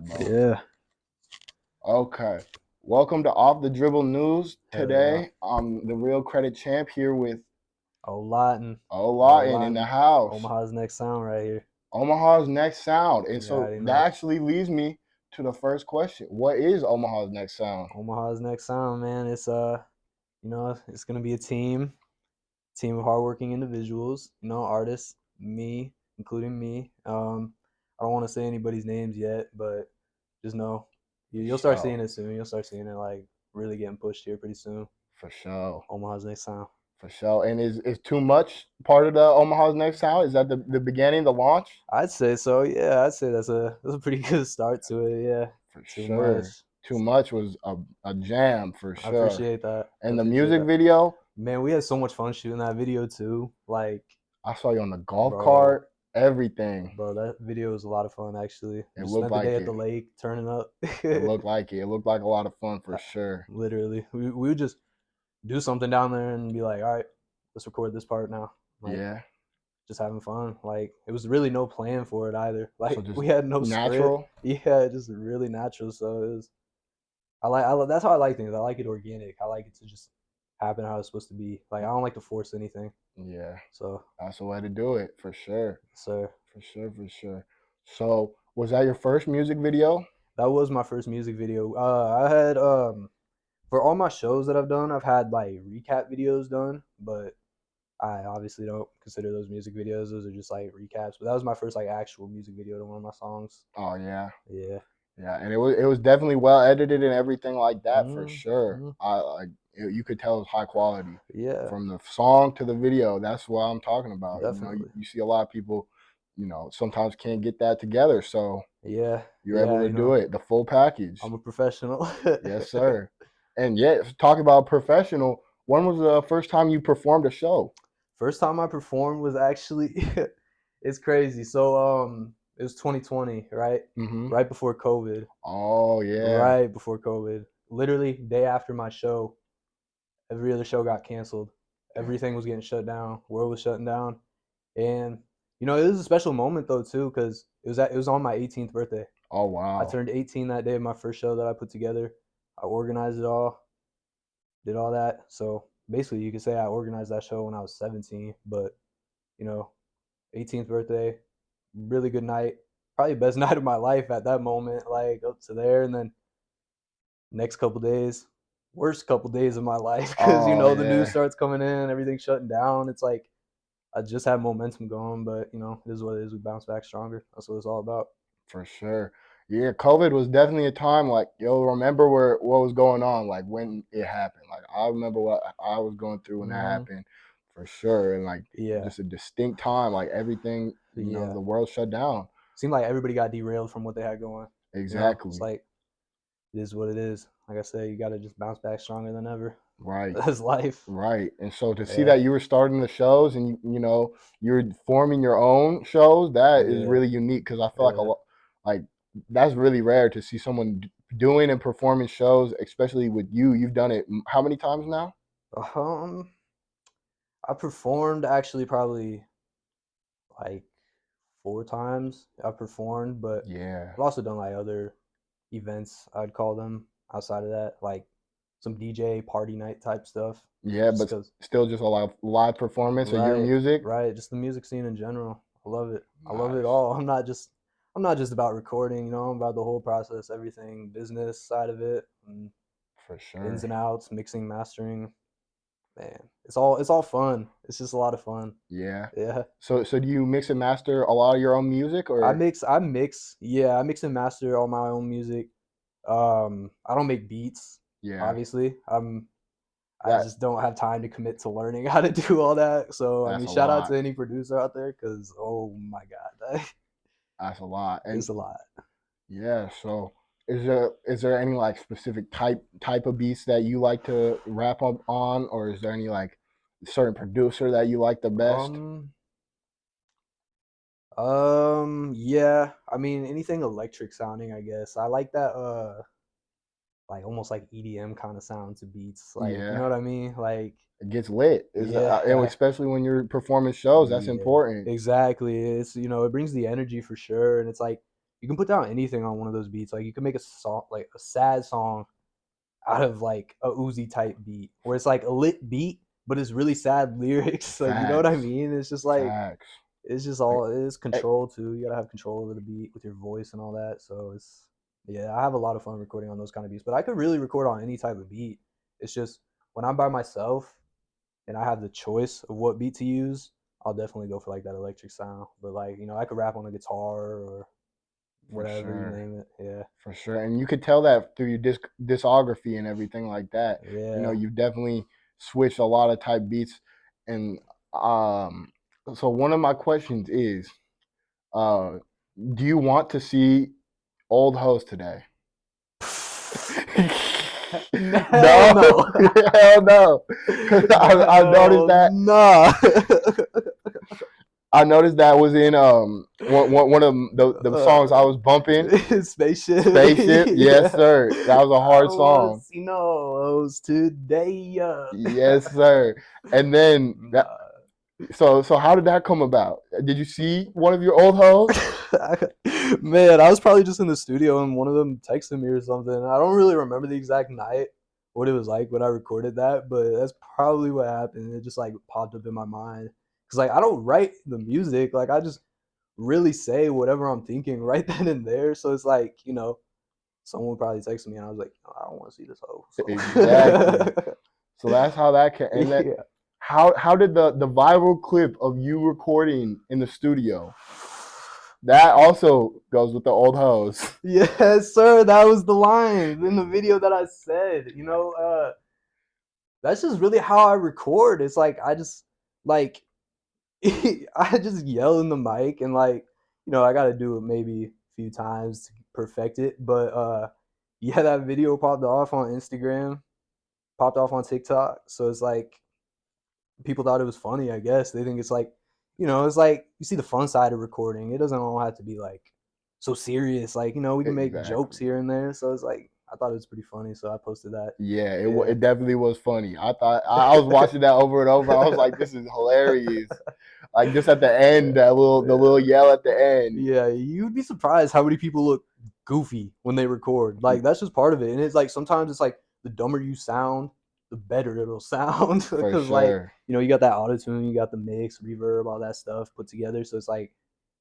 bro. Yeah. Okay. Welcome to Off the Dribble News. Hell Today, I'm the real credit champ here with Ohlawton. Ohlawton in the house. Omaha's next sound right here. Omaha's next sound. And You so already that know. actually leads me to the first question. What is Omaha's next sound? Omaha's next sound, man. It's gonna be a team of hardworking individuals, artists, including me. I don't want to say anybody's names yet, but just know you'll start Sure. seeing it soon. You'll start seeing it like really getting pushed here pretty soon. For sure. Omaha's next sound. For sure. And is Too Much part of the Omaha's next sound? Is that the beginning, the launch? I'd say so. Yeah, I'd say that's a pretty good start to it. Yeah, For too sure. much. Too Much was a jam for I sure. appreciate that. And the music video, Man, we had so much fun shooting that video too. Like, I saw you on the golf bro, cart, everything. bro, that video was a lot of fun actually. We It just looked spent the day like at the it. lake turning up. It looked like it. It looked like a lot of fun for sure. Literally, we would just do something down there and be like, all right, let's record this part now. Like, Yeah. just having fun. Like, it was really no plan for it either. So Like, just we had no script. natural. Yeah, just really natural. So it was. That's how I like things. I like it organic. I like it to just happen how it's supposed to be. Like, I don't like to force anything. Yeah. So, That's the way to do it for sure. sir. For sure, for sure. So was that your first music video? That was my first music video. I had for all my shows that I've done, I've had like recap videos done, but I obviously don't consider those music videos. Those are just like recaps. But that was my first like actual music video to one of my songs. Oh yeah. Yeah. Yeah, and it was definitely well edited and everything like that for sure. Mm-hmm. I like you could tell it's high quality Yeah, from the song to the video. That's what I'm talking about. definitely. You see a lot of people, sometimes can't get that together. So Yeah, you're able yeah. to do it, the full package. I'm a professional. Yes, sir. And yeah, talk about professional. When was the first time you performed a show? First time I performed was actually it's crazy. So it was 2020, right? Mm-hmm. Right before COVID. Oh yeah. Right before COVID. Literally day after my show, every other show got canceled. Damn. Everything was getting shut down. World was shutting down. And it was a special moment though too cuz it was on my 18th birthday. Oh I wow. turned 18 that day, my first show that I put together. I organized it all, did all that. So basically, you could say I organized that show when I was 17. But you know, 18th birthday, really good night, probably best night of my life at that moment. Like up to there, and then next couple days, worst couple days of my life because Oh the news yeah. starts coming in, everything's shutting down. It's like I just have momentum going, but it is what it is. We bounce back stronger. That's what it's all about. For sure. Yeah, COVID was definitely a time like remember what was going on like when it happened. Like I remember what I was going through when that Mm-hmm. happened for sure. And like Yeah, just a distinct time, like everything, yeah. the world shut down. Seemed like everybody got derailed from what they had going. It's Exactly. like it is what it is. Like I said, you got to just bounce back stronger than ever. Right. That's life. Right. And so to see Yeah, that you were starting the shows and you're forming your own shows, that is yeah, really unique because I feel like a yeah. lot like that's really rare to see someone doing and performing shows, especially with you. You've done it how many times now? Um, I performed actually probably like 4 times. I performed, but Yeah. I've also done like other events. I'd call them outside of that, like some DJ party night type stuff. Yeah, Just but cause, still just a live performance of your right, music. right. Just the music scene in general. I love it. I love it Nice. all. I'm not just about recording. I'm about the whole process, everything, business side of it, and For ins sure. and outs, mixing, mastering. Man, it's all fun. It's just a lot of fun. Yeah. Yeah. So do you mix and master a lot of your own music or Yeah, I mix and master all my own music. I don't make beats, yeah. obviously. I That just don't have time to commit to learning how to do all that. So I that's mean, a shout out lot. to any producer out there, because oh my god, That's a lot. And it's a lot. yeah, so is there any like specific type of beats that you like to rap up on, or is there any like certain producer that you like the best? Um, yeah. I mean, anything electric sounding, I guess. I like that. Like almost like EDM kind of sound to beats. Like, you know Yeah, what I mean? Like, it gets lit. And yeah, especially when you're performing shows, that's yeah, important. exactly. It brings the energy for sure, and it's like you can put down anything on one of those beats. Like you can make a song, like a sad song, out of like a Uzi type beat, where it's like a lit beat, but it's really sad lyrics. Like you know what I Facts. mean? It's just like Facts. it's just Like, all it is eh, control too. You gotta have control over the beat with your voice and all that. So it's yeah, I have a lot of fun recording on those kind of beats. But I could really record on any type of beat. It's just when I'm by myself and I have the choice of what beat to use, I'll definitely go for like that electric sound. But like, I could rap on a guitar or for whatever you sure. name it. Yeah. For sure. And you could tell that through your discography and everything like that. Yeah. You've definitely switched a lot of type beats. And um, so one of my questions is, uh, do you want to see old hoes today? Hell No, no. hell no. Because I've noticed Hell that. nah. I noticed that was in one of the songs I uh, was bumping. spaceship. Spaceship, yes, Yeah. sir. That was a I hard want to song. see no hoes today. Yes, sir. And then that. Nah. So how did that come about? Did you see one of your old hoes? Man, I was probably just in the studio and one of them texted me or something. I don't really remember the exact night, what it was like when I recorded that, but that's probably what happened. It just like popped up in my mind. Cause like I don't write the music, like I just really say whatever I'm thinking right then and there. So it's like, someone would probably text me and I was like, I don't want to see this hoe. Exactly. So So that's how that came. And that yeah. how did the viral clip of you recording in the studio that also goes with the old hoes? Yes, sir. That was the line in the video that I said. That's just really how I record. It's like I just like I just yell in the mic and like, I gotta do it maybe a few times to perfect it. But yeah, that video popped off on Instagram, popped off on TikTok. So it's like people thought it was funny, I guess. They think it's like, it's like you see the fun side of recording. It doesn't all have to be like so serious. Like, we can make jokes Exactly. here and there. So it's like I thought it was pretty funny, so I posted that. Yeah, Yeah. it definitely was funny. I thought I was watching that over and over. I was like, this is hilarious. Like just at the end, the little Yeah. yell at the end. Yeah, you'd be surprised how many people look goofy when they record. Like that's just part of it. And it's like sometimes it's like the dumber you sound, the better it'll sound. For Because like, sure. you got that auto tune, you got the mix, reverb, all that stuff put together. So it's like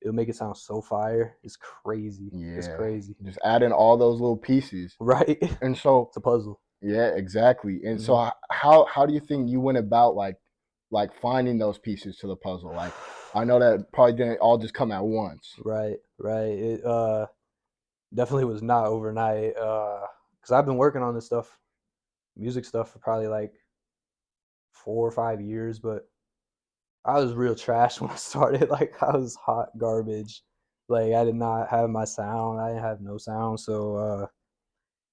it'll make it sound so fire. It's crazy. It's Yeah. crazy. Just add in all those little pieces. Right? And so It's a puzzle. yeah, exactly. And Mhm. so how do you think you went about like finding those pieces to the puzzle? Like I know that probably didn't all just come at once. Right, right. It definitely was not overnight. Because I've been working on this stuff, music stuff, for probably like 4 or 5 years, but I was real trash when I started. Like I was hot garbage. Like I did not have my sound. I didn't have no sound. So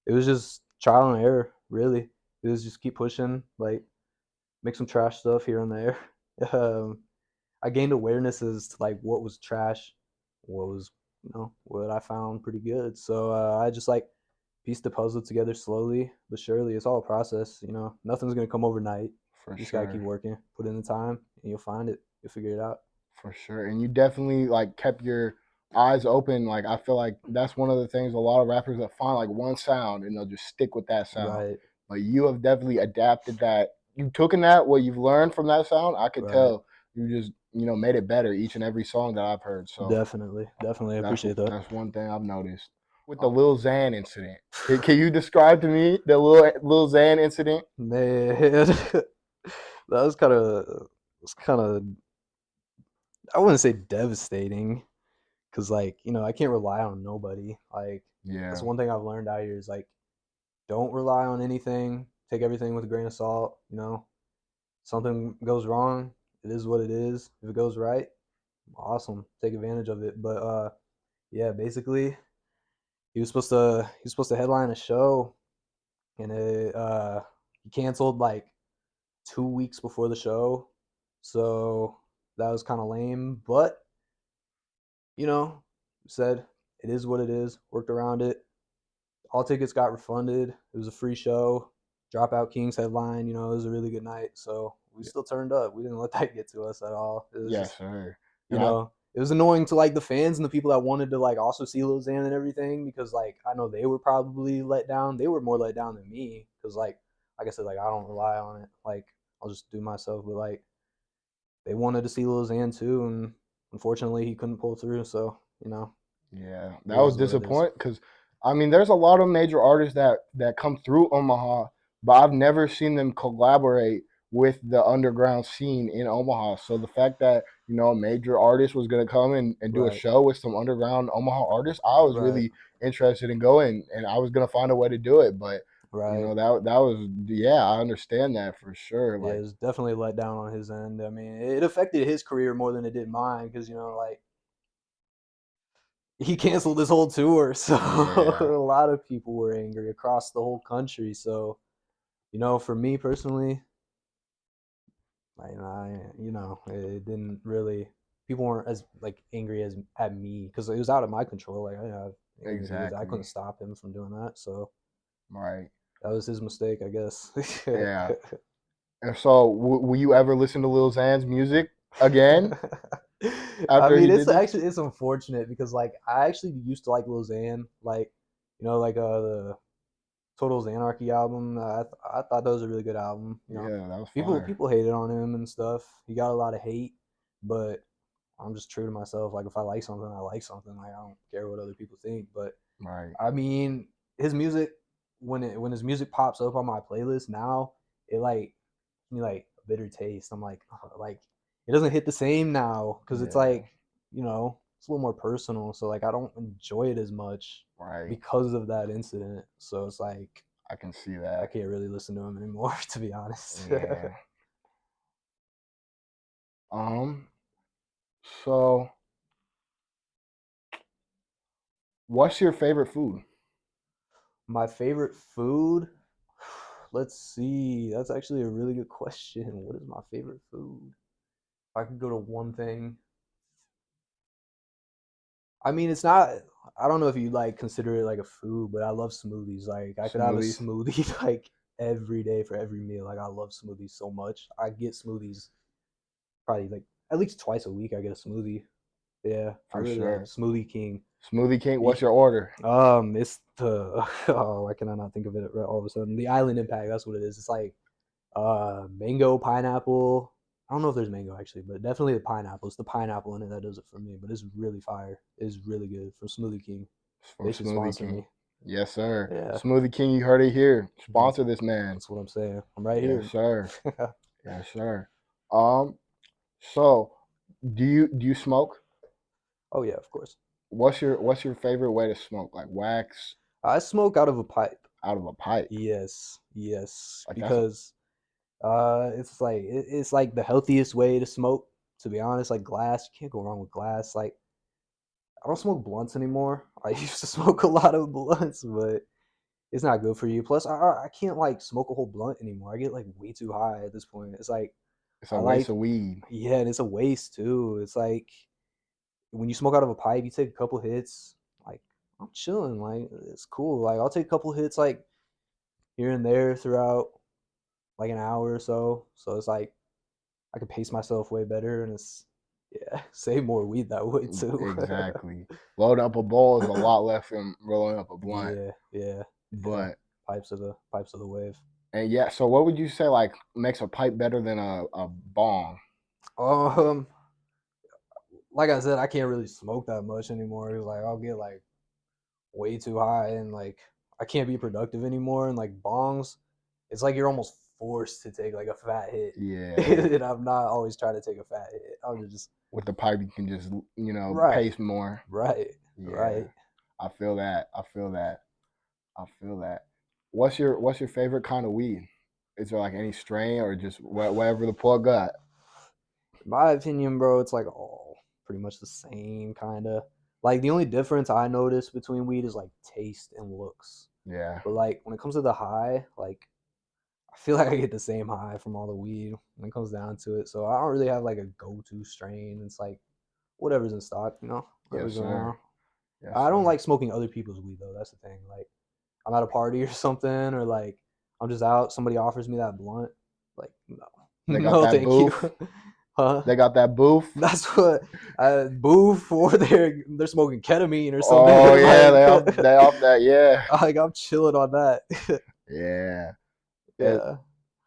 it was just trial and error, really. It was just keep pushing, like make some trash stuff here and there. Um, I gained awareness as to like what was trash, what was what I found pretty good. So I just like pieced the puzzle together slowly but surely. It's all a process. Nothing's gonna come overnight. For You just gotta keep sure. working, put in the time, and you'll find it. You'll figure it out. For sure. And you definitely like kept your eyes open. Like I feel like that's one of the things a lot of rappers that find like one sound and they'll just stick with that sound. Right, But you have definitely adapted that. You've taken that what you've learned from that sound. I could right. tell you just made it better each and every song that I've heard. So Definitely, definitely. I that's appreciate that. that's one thing I've noticed with the Um, Lil Xan incident. Can you describe to me the Lil Xan incident? Man, that was kind of I wouldn't say devastating because like I can't rely on nobody. Like that's Yeah, one thing I've learned out here is like don't rely on anything. Take everything with a grain of salt. Something goes wrong, it is what it is. If it goes right, awesome. Take advantage of it. But yeah, basically he was supposed to headline a show and he canceled like 2 weeks before the show. So that was kind of lame. But you know, said it is what it is. Worked around it. All tickets got refunded. It was a free show. Dropout Kings headline. It was a really good night. So we still turned up. We didn't let that get to us at all. It was yes, just sir. you And I know it was annoying to like the fans and the people that wanted to like also see Lil Xan and everything because like I know they were probably let down. They were more let down than me because like I said, like I don't rely on it. Like I'll just do myself. But like they wanted to see Lil Xan too, and unfortunately he couldn't pull through. So Yeah, it that was is what it is. disappointing because I mean, there's a lot of major artists that come through Omaha, but I've never seen them collaborate with the underground scene in Omaha. So the fact that a major artist was gonna come and do a Right, show with some underground Omaha artists, I was right, really interested in going, and I was gonna find a way to do it. But right. that was yeah, I understand that for sure. Yeah, it Like was definitely let down on his end. I mean, it affected his career more than it did mine because like he canceled his whole tour, so a yeah, lot of people were angry across the whole country. So for me personally, it didn't really. People weren't as like angry as at me because it was out of my control. Like I couldn't exactly, stop him from doing that. So right, that was his mistake, I guess. yeah. And so, will you ever listen to Lil Xan's music again I after he mean, did this? it's unfortunate because like I actually used to like Lil Xan, like like the Total Anarchy album. I thought that was a really good album. Yeah, that was fire. People hated on him and stuff. He got a lot of hate, but I'm just true to myself. Like if I like something, I like something. Like I don't care what other people think. But Right. I mean, his music when his music pops up on my playlist now, it like me like a bitter taste. I'm like, like it doesn't hit the same now because it's Yeah. like it's a little more personal. So like I don't enjoy it as much Right. because of that incident. So it's like I can see I that. can't really listen to him anymore, to be honest. Yeah. Um. So, what's your favorite food? My favorite food? Let's see. That's actually a really good question. What is my favorite food? If I could go to one thing, I mean, it's not. I don't know if you like consider it like a food, but I love smoothies. Like I could have a Smoothies, smoothie like every day for every meal. Like I love smoothies so much. I get smoothies probably like at least twice a week. I get a smoothie. Yeah, I for really like sure. Smoothie King. Smoothie King. What's The your order? It's the oh, why can I not think of it all of a sudden? The Island Impact. That's what it is. It's like mango, pineapple. I don't know if there's mango actually, but definitely the pineapple. It's the pineapple in it that does it for me. But it's really fire. It's really good from Smoothie King. From They should Smoothie sponsor King. me. Yes, sir. Yeah, Smoothie King. You heard it here. that's, Sponsor this man. that's what I'm saying. I'm right Yes, here. sir. Yes, sir. Um. So, do you smoke? Oh yeah, of course. What's your favorite way to smoke? Like wax I smoke out of a pipe. out of a pipe? Yes, yes, Like that's because it's like the healthiest way to smoke. To be honest, like glass, you can't go wrong with glass. Like I don't smoke blunts anymore. I used to smoke a lot of blunts, but it's not good for you. Plus, I can't like smoke a whole blunt anymore. I get like way too high at this point. It's like it's a I waste like of weed. yeah, and it's a waste too. It's like when you smoke out of a pipe, you take a couple hits. Like I'm chilling. Like it's cool. Like I'll take a couple hits like here and there throughout like an hour or so. So it's like I can pace myself way better, and it's yeah, save more weed that way too. Exactly. Loading up a bowl is a lot less than rolling up a blunt. Yeah, yeah, yeah. But Pipes of the wave. and yeah, so what would you say like makes a pipe better than a bong? Um, like I said, I can't really smoke that much anymore. It's like I'll get like way too high, and like I can't be productive anymore. And like bongs, it's like you're almost forced to take like a fat hit, Yeah. and I'm not always trying to take a fat hit. I'm just With the pipe you can just right, pace more. right, Yeah. right. I feel that. I feel that. I feel that. What's your favorite kind of weed? Is there like any strain or just whatever the plug got? In my opinion, bro, it's like all pretty much the same kind of. Like the only difference I notice between weed is like taste and looks. Yeah. But like when it comes to the high, like I feel like I get the same high from all the weed when it comes down to it. So I don't really have like a go-to strain. It's like whatever's in stock, Yes, whatever's sir. around. Yes, I don't sir. like smoking other people's weed though. That's the thing. Like I'm at a party or something, or like I'm just out, somebody offers me that blunt. Like no, They got no, that thank you. booth. Huh? They got that booth. That's what booth or they're smoking ketamine or something. Oh yeah, like they off that. Yeah, like I'm chilling on that. yeah. And, Yeah.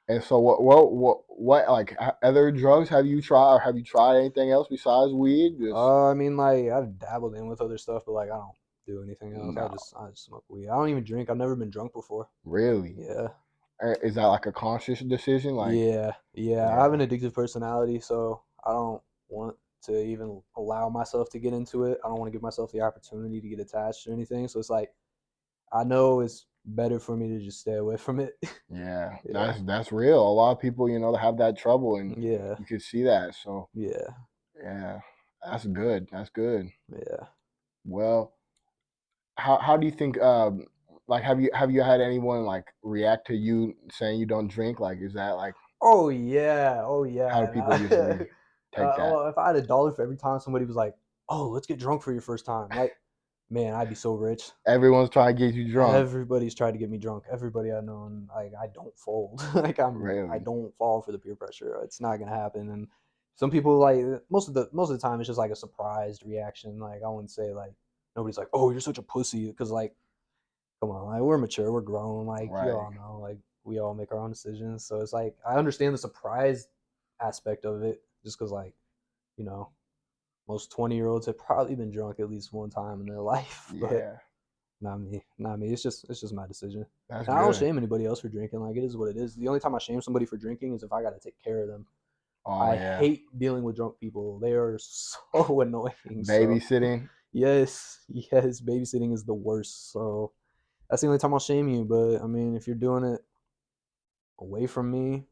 and so what like other drugs have you tried? Or have you tried anything else besides weed? Just I mean, like I've dabbled in with other stuff, but like I don't do anything else. no, I just smoke weed. I don't even drink. I've never been drunk before. really. Yeah. Is that like a conscious decision? Like, Yeah. Yeah. I have yeah, an addictive personality, so I don't want to even allow myself to get into it. I don't want to give myself the opportunity to get attached or anything. So it's like I know it's better for me to just stay away from it. yeah. Yeah. That's real. A lot of people, have that trouble, and Yeah. you can see that. So Yeah. yeah, that's good. That's good. Yeah. Well, how do you think? Like, have you had anyone like react to you saying you don't drink? Like, is that like Oh yeah. Oh how yeah. do people And usually take that? if I had $1 for every time somebody was like, "Oh, let's get drunk for your first time," like, man, I'd be so rich. Everyone's trying to get you drunk. Everybody's tried to get me drunk. Everybody I know, and like I don't fold. I Really? don't fall for the peer pressure. It's not gonna happen. And some people like most of the time it's just like a surprised reaction. Like I wouldn't say like nobody's like, "Oh, you're such a pussy," because like come on, like we're mature, we're grown, like you Right. all know, like we all make our own decisions. So it's like I understand the surprise aspect of it, just because like you know most 20-year-olds have probably been drunk at least one time in their life, but Yeah. not me, not me. It's just my decision. That's And I don't good. shame anybody else for drinking. Like it is what it is. The only time I shame somebody for drinking is if I got to take care of them. Oh I yeah. hate dealing with drunk people. They are so annoying. So Babysitting. yes, yes, babysitting is the worst. So that's the only time I'll shame you. But I mean, if you're doing it away from me,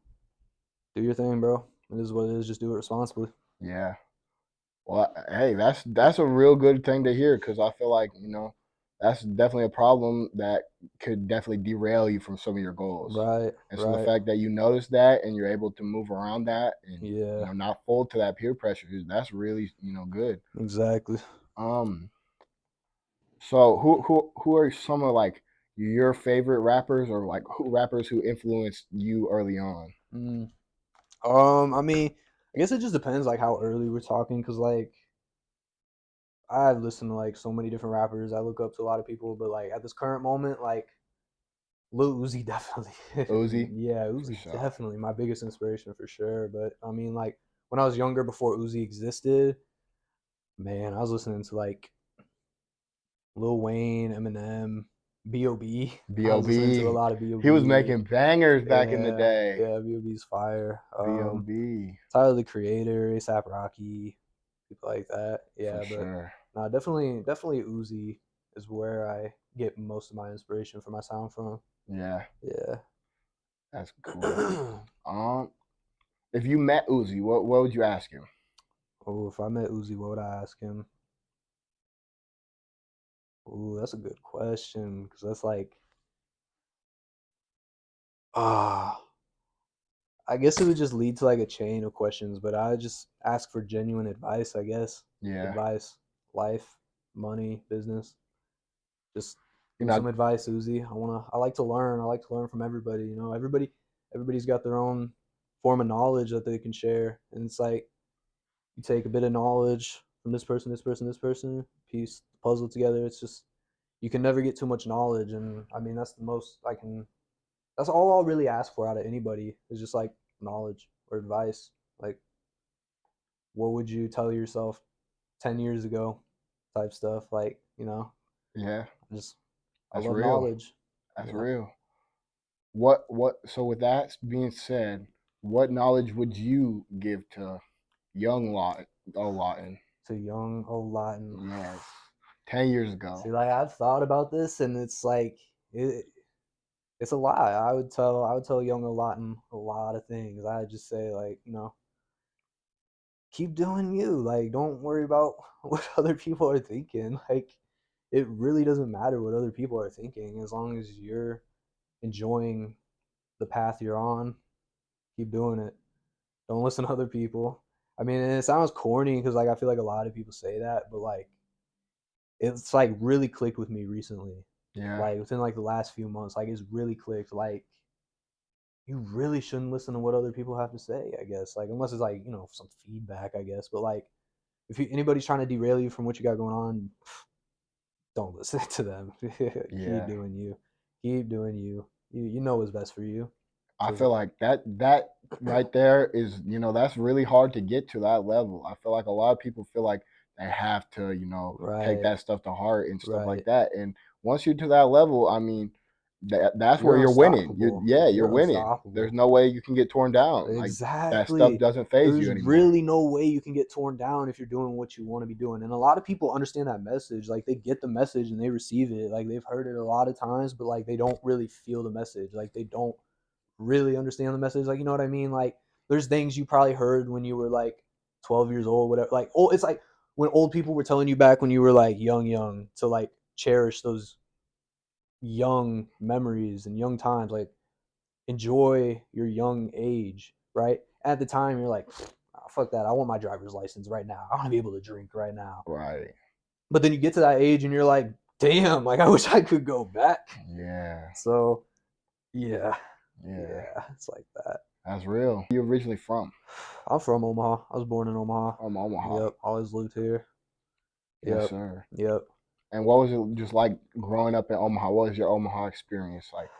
do your thing, bro. It is what it is. Just do it responsibly. Yeah. Well, hey, that's a real good thing to hear because I feel like that's definitely a problem that could definitely derail you from some of your goals. Right, And so the right. fact that you notice that and you're able to move around that and Yeah, not fold to that peer pressure, that's really good. exactly. Um, so who are some of like your favorite rappers or like who rappers who influenced you early on? Mm. I mean, I guess it just depends like how early we're talking, cause like I listen to like so many different rappers. I look up to a lot of people, but like at this current moment, like Lil Uzi definitely, Uzi, yeah, for Uzi sure. definitely my biggest inspiration for sure. But I mean, like when I was younger, before Uzi existed, man, I was listening to like Lil Wayne, Eminem, B.O.B. I was listening to a B.O.B. lot of He was B.O.B. making bangers back in the Yeah, day. yeah, B.O.B.'s fire. B.O.B. Tyler the Creator, ASAP Rocky, people like that. For Yeah, but sure. no, definitely Uzi is where I get most of my inspiration for my sound from. Yeah, Yeah. that's cool. Um, if you met Uzi, what would you ask him? Oh, if I met Uzi, what would I ask him? Oh, that's a good question because that's like, ah, I guess it would just lead to like a chain of questions, but I would just ask for genuine advice, I guess. Yeah, Advice, life, money, business. Just give you're me some not. advice, Uzi. I like to learn. I like to learn from everybody. You know, everybody's got their own form of knowledge that they can share, and it's like you take a bit of knowledge from this person, this person, this person, piece the puzzle together. It's just you can never get too much knowledge, and I mean that's the most I can. That's all I'll really ask for out of anybody is just like knowledge or advice. Like, what would you tell yourself 10 years ago? Type stuff. Like, Yeah, just I that's love real. knowledge. That's Yeah. real. What? So with that being said, what knowledge would you give to young Lawton? To young Ohlawton. Yes, 10 years ago. See, like I've thought about this, and it's like it's a lot. I would tell young Ohlawton a lot of things. I would just say like keep doing you. Like don't worry about what other people are thinking. Like it really doesn't matter what other people are thinking as long as you're enjoying the path you're on. Keep doing it. Don't listen to other people. I mean, it sounds corny because like I feel like a lot of people say that, but like it's like really clicked with me recently. Yeah, Like within like the last few months, like it's really clicked. Like you really shouldn't listen to what other people have to say, I guess. Like, unless it's like, some feedback, I guess. But like, if anybody's trying to derail you from what you got going on, don't listen to them. Keep Yeah. doing you. Keep doing you. You know what's best for you. I Cause feel like that right there is, that's really hard to get to that level. I feel like a lot of people feel like they have to, take right, that stuff to heart and stuff like right. that. And once you're to that level, I mean, that's where You're you're winning. unstoppable. You're You're winning. There's unstoppable. no way you can get torn down. Like that stuff Exactly. doesn't phase There's you anymore. really no way you can get torn down if you're doing what you want to be doing. And a lot of people understand that message. Like, they get the message and they receive it. Like, they've heard it a lot of times, but like they don't really feel the message. Like, they don't really understand the message. Like, you know what I mean? Like, there's things you probably heard when you were like 12 years old, whatever. Like, oh, it's like when old people were telling you back when you were like young to like cherish those young memories and young times. Like, enjoy your young age, right? At the time, you're like, oh, fuck that. I want my driver's license right now. I want to be able to drink right now. Right. But then you get to that age and you're like, damn, like I wish I could go back. Yeah. So, yeah, Yeah. yeah, it's like that. That's real. Where you originally from? I'm from Omaha. I was born in Omaha. From Omaha. Yep, always lived here. Yes, Yep, sir. yep. And what was it just like growing up in Omaha? What was your Omaha experience like?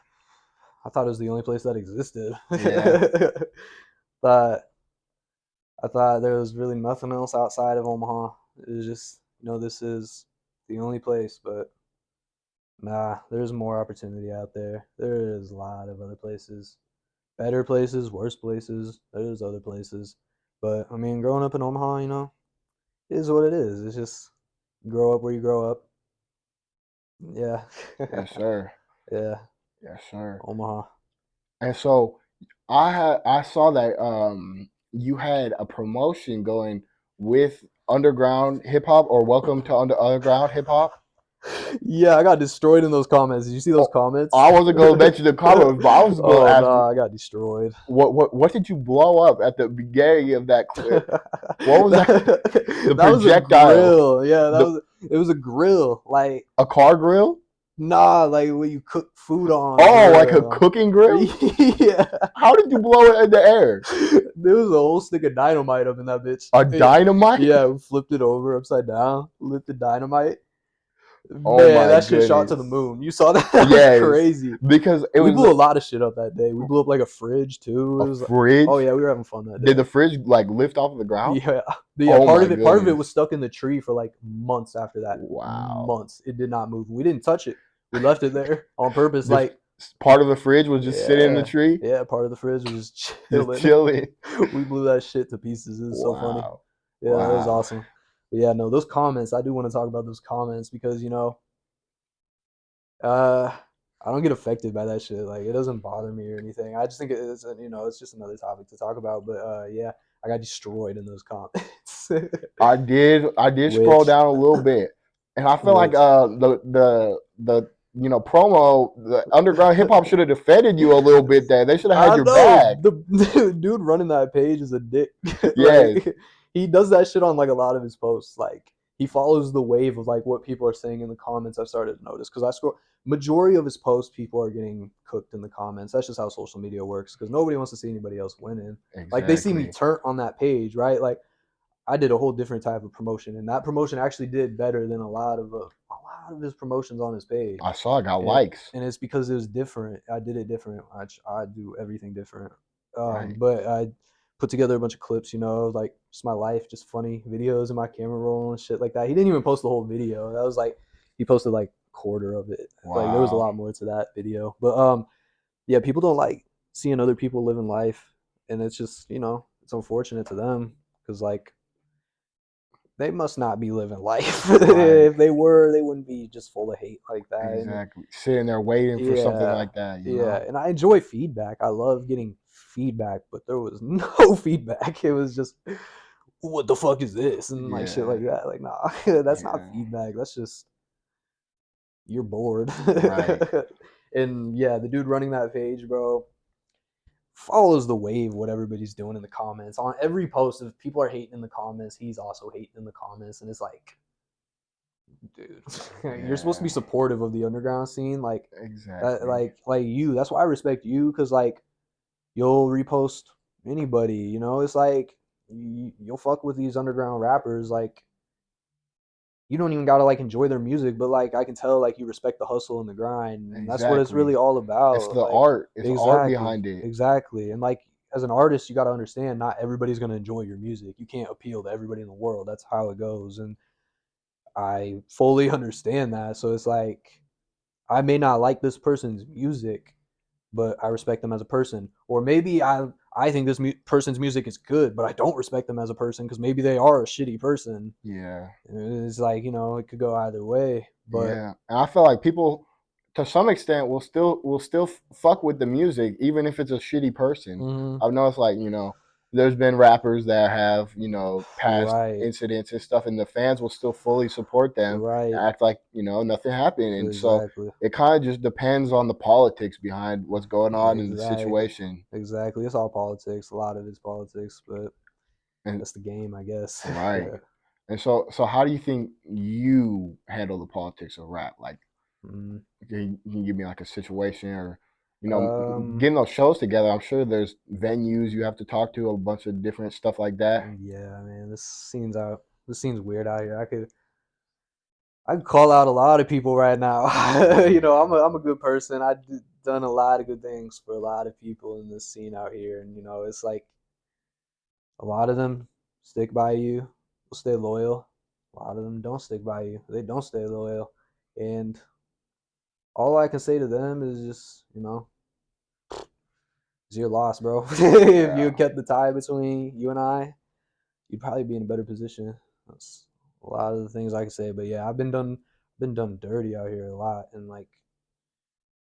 I thought it was the only place that existed. Yeah. but I thought there was really nothing else outside of Omaha. It was just, this is the only place, but nah, there's more opportunity out there. There is a lot of other places, better places, worse places. There's other places. But I mean, growing up in Omaha, it is what it is. It's just grow up where you grow up. Yeah. Yes, sir. yeah, Yes, sir. Omaha. And so I saw that you had a promotion going with underground hip hop or welcome to underground hip hop. Yeah, I got destroyed in those comments. Did you see those Oh, comments? I wasn't going to mention the comments, but I was going to oh ask no, I got destroyed. what did you blow up at the beginning of that clip? What was that? The that was a projectile, grill. Yeah, the it was a grill. Like, a car grill. nah, like where you cook food on a Oh, like a grill. cooking grill. yeah. How did you blow it in the air? There was a whole stick of dynamite up in that bitch. A dynamite? Yeah, we flipped it over upside down, lit the dynamite. Oh Man, my that shit shot to goodness. the moon. You saw that? That was Yes, crazy. because it We was blew a lot of shit up that day. We blew up like a fridge too. a It was oh fridge. yeah, we were having fun that Did day. the fridge like lift off of the ground? Yeah, yeah. Oh Part my of it goodness. was stuck in the tree for like months after that. Wow. Months. It did not move. We didn't touch it. We left it there on purpose. The Like, part of the fridge was just sitting in the yeah, tree, yeah. Part of the fridge was just just chilling. chilling. we blew that shit to pieces. It was so funny. Wow. Yeah, that was Wow. awesome. But yeah, no, those comments. I do want to talk about those comments because uh, I don't get affected by that shit. Like, it doesn't bother me or anything. I just think it's just another topic to talk about. But yeah, I got destroyed in those comments. I did scroll which, down a little bit, and I feel like which the promo, the underground hip hop should have defended you a little bit there. They should have had I your know back. the dude running that page is a dick. Yes. like, he does that shit on like a lot of his posts. Like, he follows the wave of like what people are saying in the comments. I've started to notice because I scroll. Majority of his posts, people are getting cooked in the comments. That's just how social media works because nobody wants to see anybody else winning. Like, they see me Exactly. turn on that page, right? Like, I did a whole different type of promotion, and that promotion actually did better than a lot of his promotions on his page. I saw it got And, likes. and it's because it was different. I did it different. I do everything different. Right. But I put together a bunch of clips, like just my life, just funny videos of my camera roll and shit like that. He didn't even post the whole video. That was like he posted like a quarter of it. Like, there was a Wow. lot more to that video. But yeah, people don't like seeing other people living life, and it's just it's unfortunate to them because like they must not be living life. Right. If they were, they wouldn't be just full of hate like that. And Exactly. Sitting there waiting for something yeah, like that, yeah. And I enjoy feedback. I love getting feedback, but there was no feedback. It was just, what the fuck is this? And like shit Yeah. like that. Like, nah, that's not Yeah. feedback. That's just, you're bored. Right. and yeah, the dude running that page, bro, follows the wave what everybody's doing in the comments. On every post, if people are hating in the comments, he's also hating in the comments. And it's like, dude, you're supposed to be Yeah. supportive of the underground scene, like that, Exactly. like you. That's why I respect you, because like you'll repost anybody. It's like you'll fuck with these underground rappers. Like you don't even gotta like enjoy their music, but like I can tell like you respect the hustle and the grind, and that's what it's really Exactly. all It's about. the Like art. It's art exactly, behind it. exactly, and like as an artist, you got to understand not everybody's gonna enjoy your music. You can't appeal to everybody in the world. That's how it goes, and I fully understand that. So it's like I may not like this person's music, but I respect them as a person. Or maybe I think this person's music is good, but I don't respect them as a person because maybe they are a shitty person. Yeah. And it's like it could go either way. But Yeah, and I feel like people, to some extent, will still fuck with the music, even if it's a shitty person. mhm, I've noticed, like there's been rappers that have past right, incidents and stuff, and the fans will still fully support them right, and act like nothing happened. And so exactly, it kind of just depends on the politics behind what's going on in the exactly, situation. exactly. It's all politics. A lot of it's politics, but And that's the game, I guess. right. And so how do you think you handle the politics of rap? Like, mm. can you give me like a situation or Um, getting those shows together? I'm sure there's venues you have to talk to, a bunch of different stuff like that. yeah, man, This scene's weird out here. I could call out a lot of people right now. I'm a good person. Done a lot of good things for a lot of people in this scene out here, and it's like a lot of them stick by you, will stay loyal. A lot of them don't stick by you. They don't stay loyal, and all I can say to them is just it's your loss, bro. If you Yeah, kept the tie between you and I, you'd probably be in a better position. That's a lot of the things I can say. But yeah, I've been done dirty out here a lot, and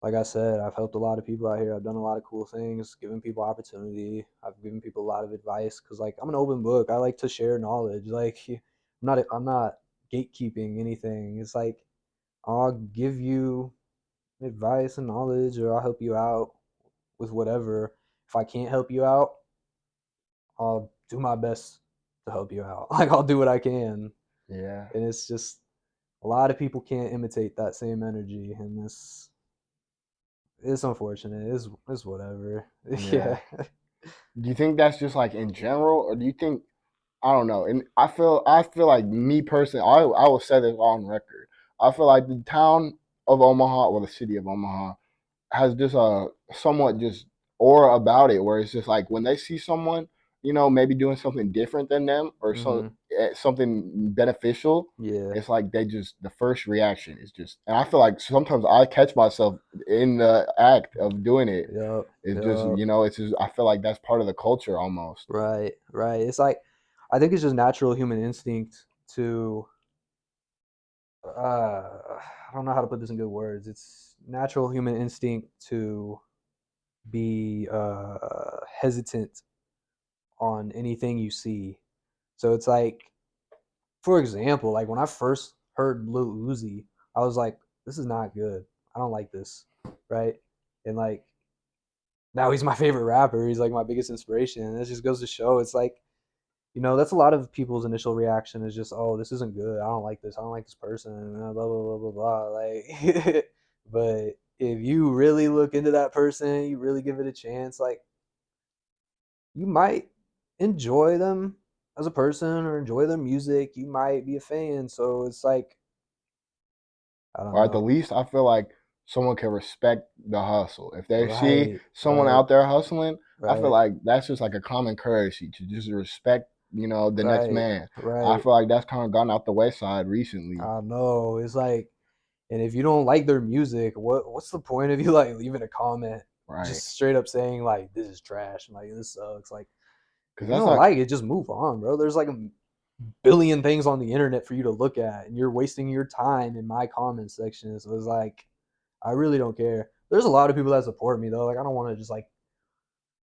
like I said, I've helped a lot of people out here. I've done a lot of cool things, given people opportunity. I've given people a lot of advice because like I'm an open book. I like to share knowledge. Like I'm not gatekeeping anything. It's like I'll give you advice and knowledge, or I'll help you out with whatever. If I can't help you out, I'll do my best to help you out. Like I'll do what I can, yeah, and it's just a lot of people can't imitate that same energy, and it's unfortunate. It's whatever. yeah. Yeah. Do you think that's just like in general, or do you think I don't know? And I feel like me personally, I will say this on record. I feel like the town of Omaha or the city of Omaha has just a somewhat just aura about it where it's just like when they see someone maybe doing something different than them or hmm something beneficial, Yeah. it's like they just the first reaction is just, and I feel like sometimes I catch myself in the act of doing it. Yep. It's just Yep. it's just I feel like that's part of the culture almost. Right. Right. It's like I think it's just natural human instinct to I don't know how to put this in good words. It's natural human instinct to be hesitant on anything you see. So it's like, for example, like when I first heard Lil Uzi, I was like, this is not good. I don't like this. Right. And like now he's my favorite rapper. He's like my biggest inspiration. And it just goes to show it's like, that's a lot of people's initial reaction is just, oh, this isn't good. I don't like this. I don't like this person. Blah, blah, blah, blah, blah. Like, but if you really look into that person, you really give it a chance, like, you might enjoy them as a person or enjoy their music. You might be a fan. So it's like, I don't Or at the know. least, I feel like someone can respect the hustle. If they see Right, someone right, out there hustling, I feel right, like that's just like a common courtesy to just respect, the next right, man. I right. feel like that's kind of gone out the wayside recently. I know. It's like, and if you don't like their music, what's the point of you like leaving a comment Right. just straight up saying like this is trash and like this sucks? Like Because if you that's don't like, like it, just move on, bro. There's like a billion things on the internet for you to look at, and you're wasting your time in my comment section. So it's like I really don't care. There's a lot of people that support me though. Like I don't want to just like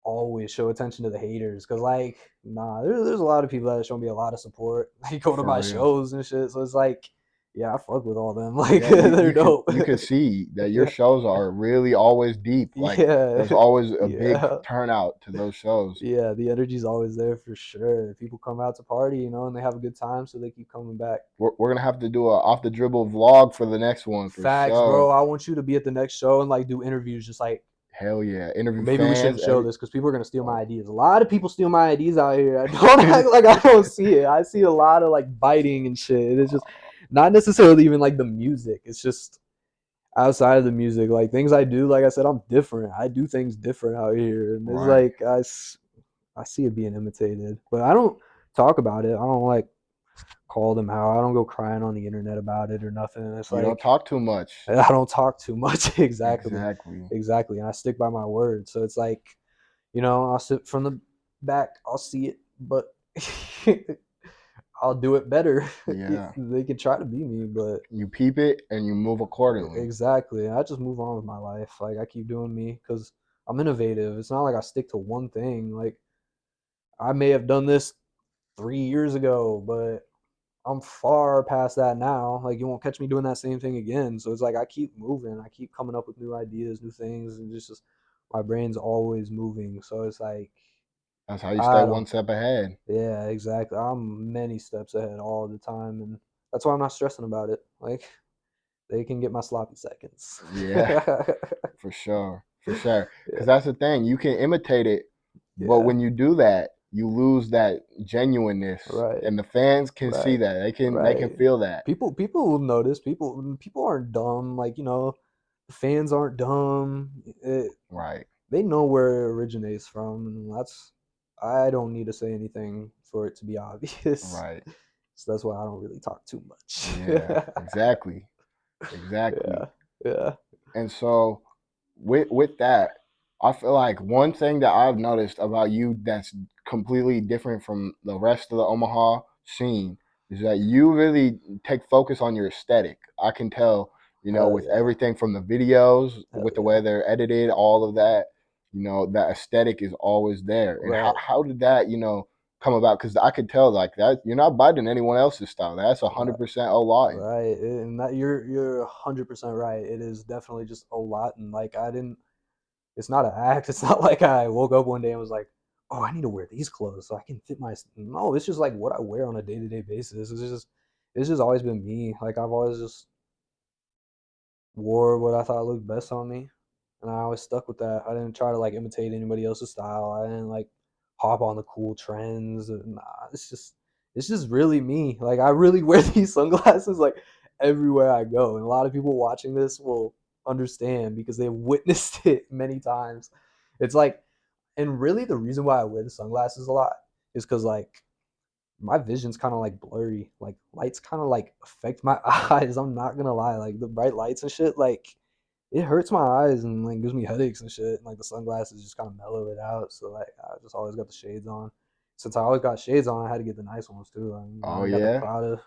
always show attention to the haters because like nah, there's a lot of people that show me a lot of support. They go to for my real. shows and shit. So it's like yeah, I fuck with all them. Like Yeah, you, they're you could dope. you could see that your Yeah. shows are really always deep. Like Yeah. there's always a big Yeah. turnout to those shows. Yeah, the energy's always there for sure. People come out to party, and they have a good time, so they keep coming back. We're gonna have to do a off the dribble vlog for the next one for Facts, bro. sure. I want you to be at the next show and like do interviews, just like Hell yeah. Interview Maybe we fans. shouldn't show this because people are gonna steal my Oh, ideas. A lot of people steal my ideas out here. I don't act like I don't see it. I see a lot of like biting and shit. It's just not necessarily even like the music. It's just outside of the music, like things I do. Like I said, I'm different. I do things different out here, and it's right. like I see it being imitated, but I don't talk about it. I don't like call them out. I don't go crying on the internet about it or nothing. It's You don't like talk too much. I don't talk too much. Exactly, Exactly. exactly, and I stick by my word. So it's like, I'll sit from the back. I'll see it, but I'll do it better. Yeah. They can try to be me, but You peep it and you move accordingly. exactly. I just move on with my life. Like I keep doing me because I'm innovative. It's not like I stick to one thing. Like I may have done this 3 years ago, but I'm far past that now. Like you won't catch me doing that same thing again. So it's like I keep moving. I keep coming up with new ideas, new things, and just my brain's always moving. So it's like That's how you stay I one don't. step ahead. Yeah, exactly. I'm many steps ahead all the time, and that's why I'm not stressing about it. Like they can get my sloppy seconds. Yeah, for sure. For sure. Because Yeah, that's the thing. You can imitate it, but yeah. when you do that, you lose that genuineness. Right, And the fans can see right, that. They can right. feel that. People will notice. People aren't dumb. Like the fans aren't dumb. Right. They know where it originates from, and I don't need to say anything for it to be obvious. Right. So that's why I don't really talk too much. Yeah. Exactly. Exactly. Yeah, yeah, And so with that, I feel like one thing that I've noticed about you that's completely different from the rest of the Omaha scene is that you really take focus on your aesthetic. I can tell, hell with yeah, everything from the videos, hell with the way yeah. they're edited, all of that, that aesthetic is always there. And how, Right, how did that, come about? Because I could tell like that you're not biting anyone else's style. That's right, 100% Ohlawton. right. And that you're 100% right. It is definitely just a lot, and like I didn't. It's not an act. It's not like I woke up one day and was like, "Oh, I need to wear these clothes so I can fit my." No, it's just like what I wear on a day to day basis. It's just always been me. Like I've always just wore what I thought looked best on me, and I always stuck with that. I didn't try to like imitate anybody else's style. I didn't like hop on the cool trends. Nah, it's just really me. Like I really wear these sunglasses like everywhere I go, and a lot of people watching this will understand because they've witnessed it many times. It's like, and really the reason why I wear the sunglasses a lot is because like my vision's kind of like blurry. Like lights kind of like affect my eyes. I'm not gonna lie. Like the bright lights and shit, like it hurts my eyes and like gives me headaches and shit. And like the sunglasses just kind of mellow it out. So like I just always got the shades on. Since I always got shades on, I had to get the nice ones too. Oh I got the yeah. Prada.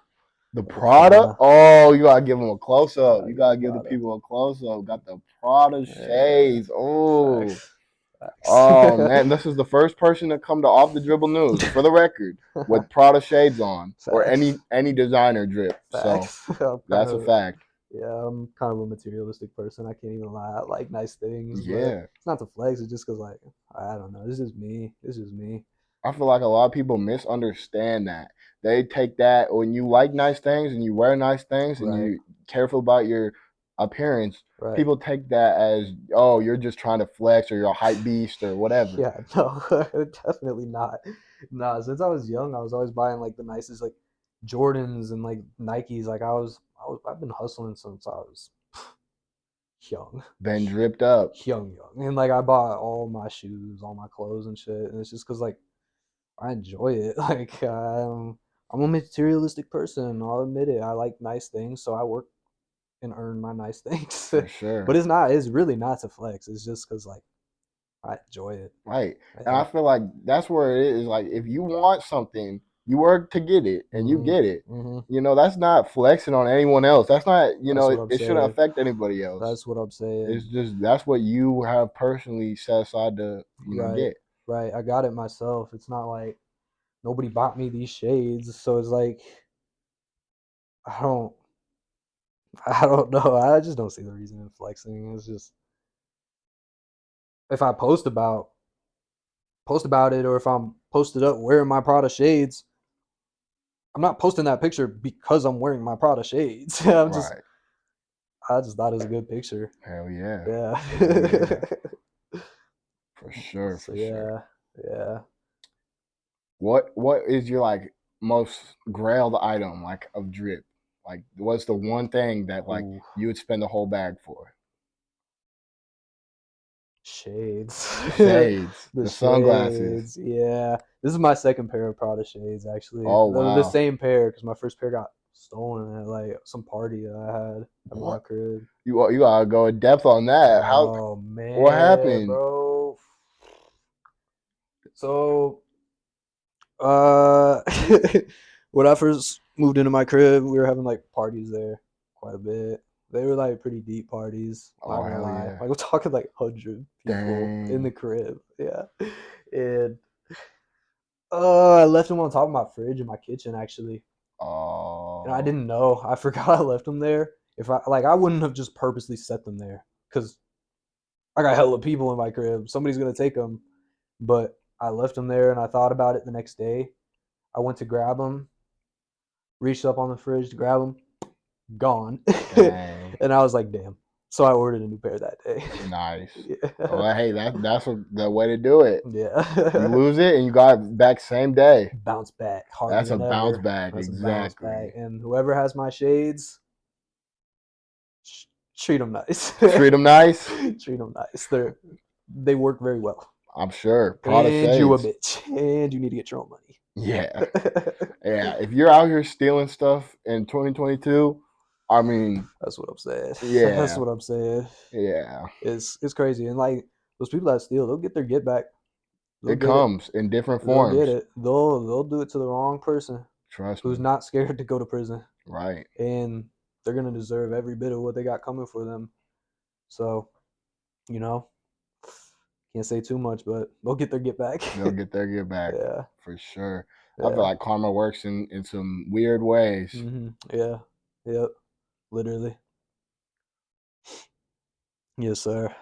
The Got the Prada? Prada. Oh, you gotta give them a close up. I You got the gotta give the Prada. people a close up. Got the Prada Yeah. shades. Oh, Facts. Facts. oh man, this is the first person to come to Off the Dribble News for the record with Prada shades on or Facts. any designer drip. So Facts. I'm kind that's a of fact. Yeah, I'm kind of a materialistic person. I can't even lie. I like nice things, but Yeah, it's not to flex. It's just because, like, I don't know. This is me. This is me. I feel like a lot of people misunderstand that. They take that when you like nice things and you wear nice things and Right. you careful about your appearance. Right. People take that as, oh, you're just trying to flex or you're a hype beast or whatever. Yeah. No, definitely not. Nah. Since I was young, I was always buying like the nicest like Jordans and like Nikes. Like I've been hustling since I was young, Been dripped up. young, and like I bought all my shoes, all my clothes and shit. And it's just because like I enjoy it. Like I'm a materialistic person. I'll admit it. I like nice things, so I work and earn my nice things. For But sure. it's not. It's really not to flex. It's just because like I enjoy it. Right. And Yeah. I feel like that's where it is. Like if you want something, you work to get it and you Mhm. get it. Mhm. That's not flexing on anyone else. That's not, That's what I'm it shouldn't saying. affect anybody else. That's what I'm It's saying. just that's what you have personally set aside to, Right. get. Right. I got it myself. It's not like nobody bought me these shades, so it's like I don't. I don't know. I just don't see the reason in flexing. It's just if I post about it, or if I'm posted up wearing my Prada shades, I'm not posting that picture because I'm wearing my Prada shades. Right. I just thought it was a good picture. Hell yeah. Yeah. Hell yeah. sure, So for sure. yeah. What is your like most grailed item like of drip? Like, what's the one thing that like Ooh, you would spend the whole bag for? shades. Shades, The the sunglasses. shades. Yeah. This is my second pair of Prada shades, actually. Oh The wow. same pair, because my first pair got stolen at like some party that I had at my What? crib. You gotta go in depth on that. How? Oh What man, happened? bro. So uh when I first moved into my crib, we were having like parties there quite a bit. They were like pretty deep parties, not Oh gonna hell lie. yeah. Like we're talking like 100 people in Dang. the crib. Yeah. And I left them on top of my fridge in my kitchen actually. And I Oh. didn't know. I forgot I left them there. If I wouldn't have just purposely set them there because I got hella people in my crib. Somebody's gonna take them. But I left them there and I thought about it the next day. I went to grab them, reached up on the fridge to grab them, gone. Dang. And I was like, damn. So I ordered a new pair that day. Nice. Yeah. Well, hey, that's the way to do it. You Yeah. lose it and you got it back same day. Bounce back harder That's a than bounce ever. back, That's a bounce back. exactly. And whoever has my shades, treat them nice. Treat them nice. Treat them nice. They work very well. I'm sure. Prada And you a shades. bitch. And you need to get your own Yeah, money. yeah. If you're out here stealing stuff in 2022, I mean, That's what I'm saying. That's yeah, what I'm saying. yeah. It's crazy. And like those people that steal, they'll get their get back. They'll It get it. comes in different They'll get forms. it. They'll do it to the wrong person Trust who's me. not scared to go to prison. Right. And they're gonna deserve every bit of what they got coming for them. So, you know, can't say too much, but they'll get their get back. They'll get their get back Yeah. for sure. I feel Yeah. like karma works in some weird ways. Yeah. Yep. Literally. Yes, sir.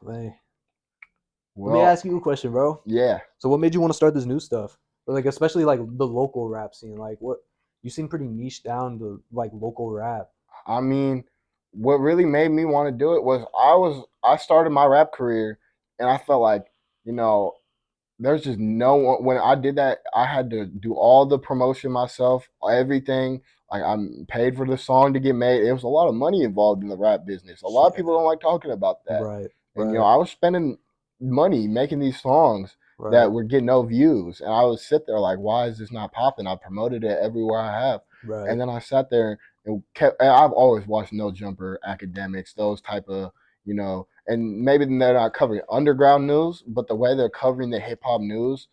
Man. Let me Well, ask you a question, bro. yeah. So what made you want to start this new stuff? Like especially like the local rap scene. Like what you seem pretty niche down to like local rap. I mean, what really made me want to do it was I started my rap career and I felt like, you know, there's just no one. When I did that, I had to do all the promotion myself, everything. Like I'm paid for the song to get made. It was a lot of money involved in the rap business. A lot of Yeah. people don't like talking about that. Right. And Right. I was spending money making these songs that Right. were getting no views, and I would sit there like, why is this not popping? I promoted it everywhere I have, Right. and then I sat there and kept. And I've always watched No Jumper, Academics, those type of and maybe they're not covering underground news, but the way they're covering the hip hop news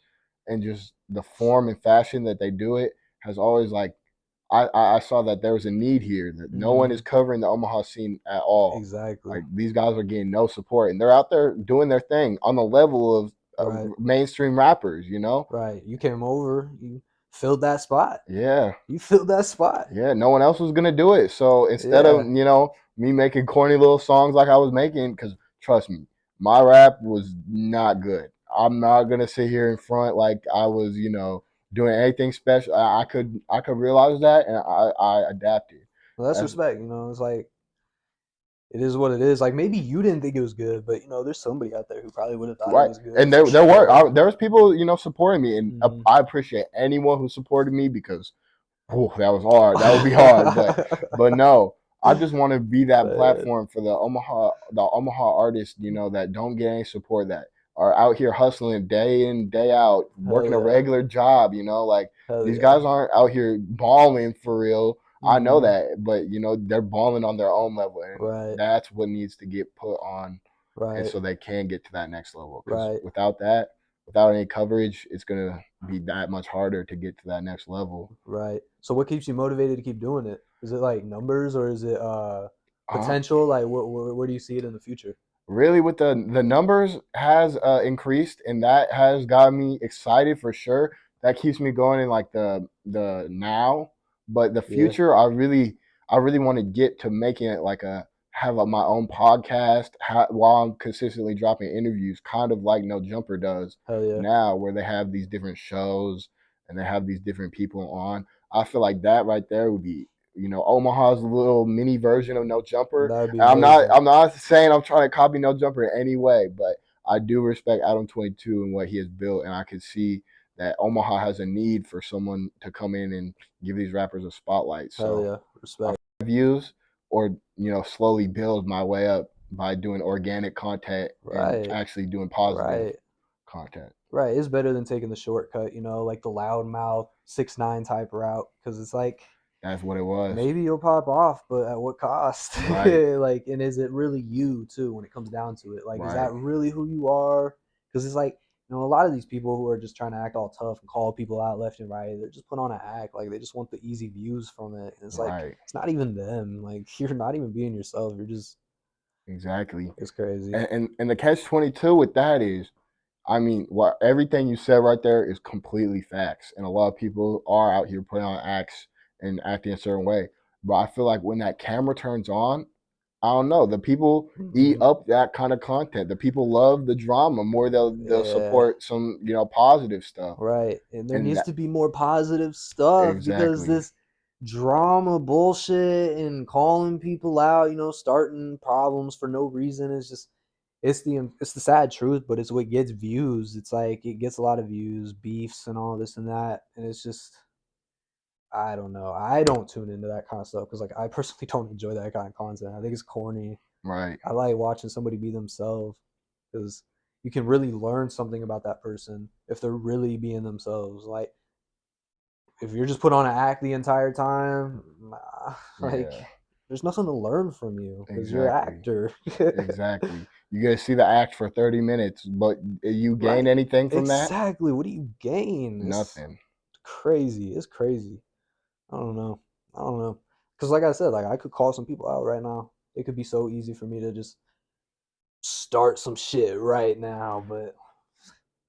and just the form and fashion that they do it has always like I saw that there was a need here that no one is Mm-hmm. covering the Omaha scene at all. Exactly. Like these guys are getting no support, and they're out there doing their thing on the level of Right. mainstream rappers. You know? Right. You came over, you filled that spot. Yeah, You filled that spot. yeah. No one else was gonna do it. So instead of Yeah. me making corny little songs like I was making, because trust me, my rap was not good. I'm not gonna sit here in front like I was doing anything special. I could realize that, and I adapted. Well, that's That's respect, it's like it is what it is. Like maybe you didn't think it was good, but there's somebody out there who probably would have thought it right. was good And for sure. there was people supporting me, and Hmm. I appreciate anyone who supported me because that was hard. That would be hard, but no, I just want to be that Man, platform for the Omaha artists, that don't get any support, that are out here hustling day in day out, hell working a yeah, regular job. Like hell these yeah. guys aren't out here balling for real. I know Hmm. that, but they're balling on their own level, and Right, that's what needs to get put on, and right, so they can get to that next level. Because right, without that, without any coverage, it's gonna be that much harder to get to that next level. right. So what keeps you motivated to keep doing it? Is it like numbers or is it Uh, potential? Like where do you see it in the future? really, with the numbers has increased, and that has got me excited for sure. That keeps me going in like the now, but the Yeah, future, I really want to get to making it like my own podcast while I'm consistently dropping interviews, kind of like No Jumper does hell yeah. now, where they have these different shows and they have these different people on. I feel like that right there would be Omaha's little mini version of No Jumper. That would be And I'm not amazing. I'm not saying I'm trying to copy No Jumper in any way, but I do respect Adam 22 and what he has built, and I can see that Omaha has a need for someone to come in and give these rappers a spotlight. Hell So yeah, respect. views, or slowly build my way up by doing organic content and Right, actually doing positive right, content. right. It's better than taking the shortcut, like the loudmouth 6ix9ine type route, because it's like That's what it was. maybe you'll pop off, but at what cost? Right, Like, and is it really you too when it comes down to it? Like, is right, that really who you are? Because it's like, a lot of these people who are just trying to act all tough and call people out left and right, they're just put on an act. Like, they just want the easy views from it. And it's like, right. it's not even them. Like, you're not even being yourself. You're just, Exactly. it's crazy. And the catch 22 with that is, I mean, what everything you said right there is completely facts, and a lot of people are out here putting on acts and acting a certain way. But I feel like when that camera turns on, I don't know, the people eat Mm-hmm. up that kind of content. The people love the drama more. They'll Yeah. support some positive stuff, Right. And there and needs that to be more positive stuff because exactly this drama bullshit and calling people out, starting problems for no reason is just it's the sad truth, but it's what gets views. It's like it gets a lot of views, beefs and all this and that. And it's just I don't know. I don't tune into that kind of stuff because like I personally don't enjoy that kind of content. I think it's corny. right. I like watching somebody be themselves because you can really learn something about that person if they're really being themselves. Like if you're just put on an act the entire time, nah, like Yeah, there's nothing to learn from you because you're an exactly. actor. Exactly. You get to see the act for 30 minutes, but you gain Right. anything from that? Exactly. What do you gain? It's Nothing. crazy. It's crazy. I don't know. I don't know. Because like I said, like I could call some people out right now. It could be so easy for me to just start some shit right now, but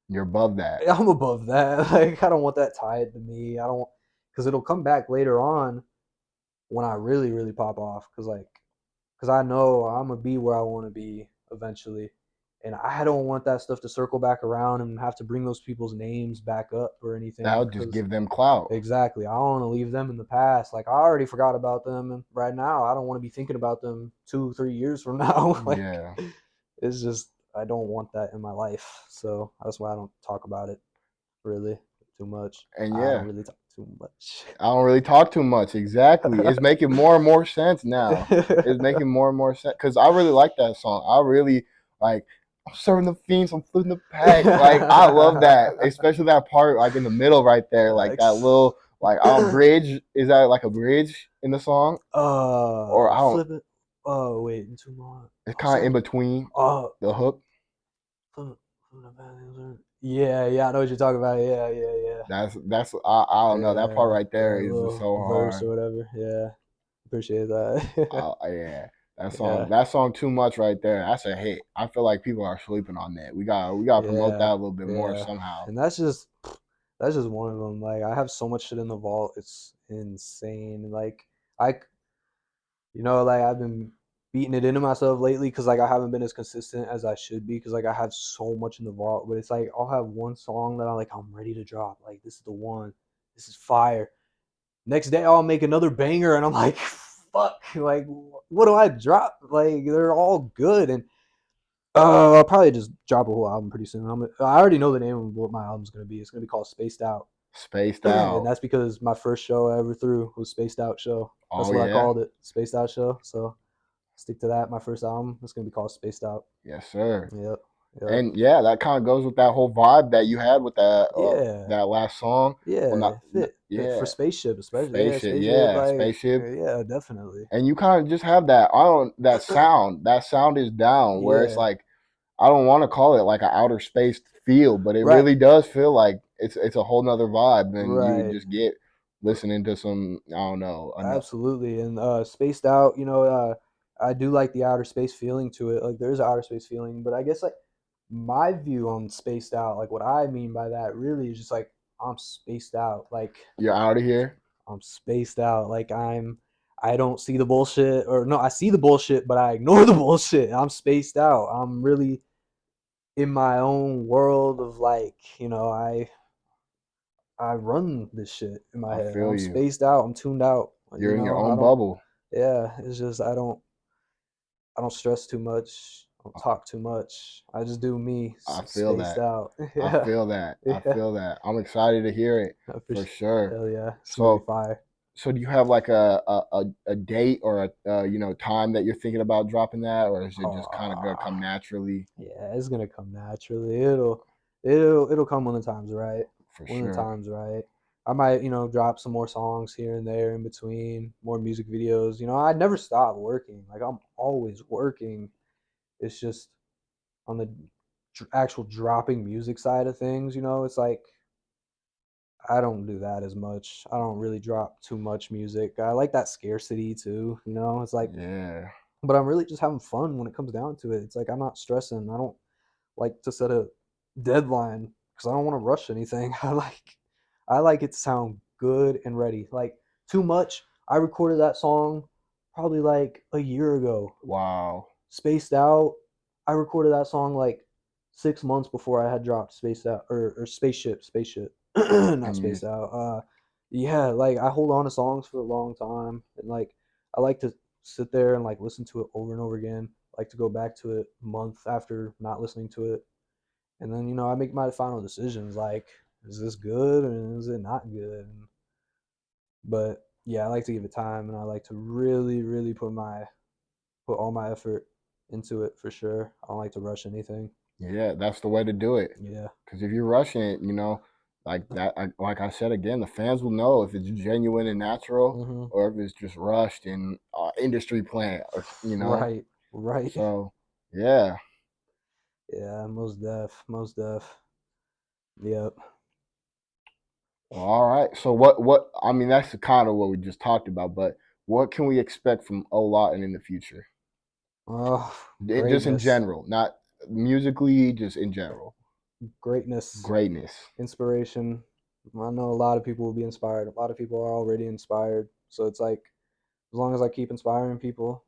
You're above that. I'm above that. Like I don't want that tied to me. I don't because it'll come back later on when I really, really pop off. Because I know I'm gonna be where I want to be eventually, and I don't want that stuff to circle back around and have to bring those people's names back up or anything. That'll just Because give them clout. exactly, I don't want to leave them in the past. Like I already forgot about them, and right now I don't want to be thinking about them 2, 3 years from now. Like Yeah. it's just I don't want that in my life, so that's why I don't talk about it really too much. And I don't yeah, really talk too much. I don't really talk too much. Exactly. It's making more and more sense now. It's making more and more sense because I really like that song. I really like. I'm serving the fiends. I'm flipping the pack. Like I love that, especially that part like in the middle right there, like that little like bridge. Is that like a bridge in the song, or I don't? Flip it. Oh wait, into my It's oh kind of in something. between Oh, the hook. yeah, yeah. I know what you're talking about. Yeah, yeah, yeah, That's I don't know, that part yeah. right there That is just little so verse hard. or whatever. Yeah, appreciate that. Yeah, Yeah, that song too much right there. That's a hit. I feel like people are sleeping on that. We got to promote that yeah, a little bit more yeah. somehow. And that's just one of them. Like I have so much shit in the vault. It's insane. Like I like I've been beating it into myself lately because like I haven't been as consistent as I should be because like I have so much in the vault. But it's like I'll have one song that I'm ready to drop. Like this is the one. This is fire. Next day I'll make another banger and I'm like, fuck. Like what do I drop? Like they're all good and I'll probably just drop a whole album pretty soon. I already know the name of what my album's gonna be. It's gonna be called Spaced Out. Spaced And out. that's because my first show I ever threw was Spaced Out Show. That's Oh what I yeah. called it, Spaced Out Show. So stick to that. My first album is gonna be called Spaced Out. Yes, sir. Yep, yep, And yeah, that kind of goes with that whole vibe that you had with yeah, that last song. Well, yeah. Fit for yeah, spaceship, especially. Yeah, spaceship. spaceship. Yeah, Like, spaceship. yeah, definitely. And you kind of just have that. I don't that sound. That sound is down where it's Yeah, like I don't want to call it like an outer space feel, but it right, really does feel like it's a whole nother vibe than you would right. just get listening to some I don't know. Absolutely. And spaced out. I do like the outer space feeling to it. Like, there's an outer space feeling, but I guess like my view on spaced out, like what I mean by that, really is just like I'm spaced out. Like You're out of here. I'm spaced out. Like I don't see the bullshit or no, I see the bullshit, but I ignore the bullshit. I'm spaced out. I'm really in my own world of like, I run this shit in my I head. feel I'm you. spaced out. I'm tuned out. You're in your I own don't bubble. yeah, it's just I don't stress too much. don't talk too much. I just do me, I feel spaced that. out. I Yeah, feel that. I yeah. feel that. I'm excited to hear it For for sure. sure. Hell yeah, it's gonna be So, fire. so do you have like a date or a time that you're thinking about dropping that, or is it just kind of gonna Oh, come naturally? yeah, it's gonna come naturally. It'll come when the time's right. For When the sure. time's right. I might, drop some more songs here and there in between, more music videos. I never stop working. Like I'm always working. It's just on the actual dropping music side of things, it's like I don't do that as much. I don't really drop too much music. I like that scarcity too, It's like, Yeah. but I'm really just having fun when it comes down to it. It's like I'm not stressing. I don't like to set a deadline because I don't want to rush anything. I like it to sound good and ready. Like too much. I recorded that song probably like a year ago. Wow. Spaced Out. I recorded that song like 6 months before I had dropped Spaced Out or Spaceship, not And you Spaced Out. Yeah, like I hold on to songs for a long time, and like I like to sit there and like listen to it over and over again. I like to go back to it a month after not listening to it, and then I make my final decisions. Like, is this good and is it not good? But yeah, I like to give it time, and I like to really, really put all my effort into it for sure. I don't like to rush anything. yeah, that's the way to do it. Yeah. Because if you're rushing it, like that, like I said again, the fans will know if it's genuine and natural, Hmm. or if it's just rushed and industry plant, or. Right. Right. So, yeah. Yeah. Most def. Most def. Yep. Well, all right. So what? I mean, that's kind of what we just talked about. But what can we expect from Ohlawton in the future? Oh, Just in greatness. general, not musically, just in general. Greatness. Greatness, Inspiration. I know a lot of people will be inspired. A lot of people are already inspired. So it's like, as long as I keep inspiring people,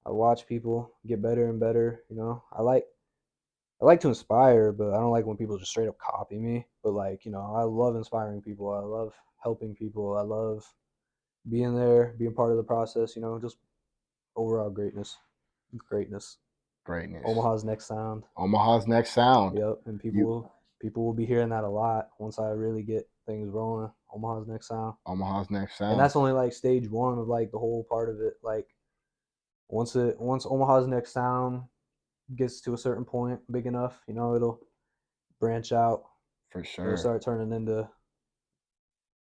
I watch people get better and better. I like to inspire, but I don't like when people just straight up copy me. But like, I love inspiring people. I love helping people. I love being there, being part of the process, just overall greatness. Greatness. greatness. Omaha's next sound. Omaha's next sound. Yep. And You people will be hearing that a lot once I really get things rolling. Omaha's next sound. Omaha's next And sound that's only like stage one of like the whole part of it. Like once Omaha's next sound gets to a certain point big enough, it'll branch out. for It'll sure. start turning into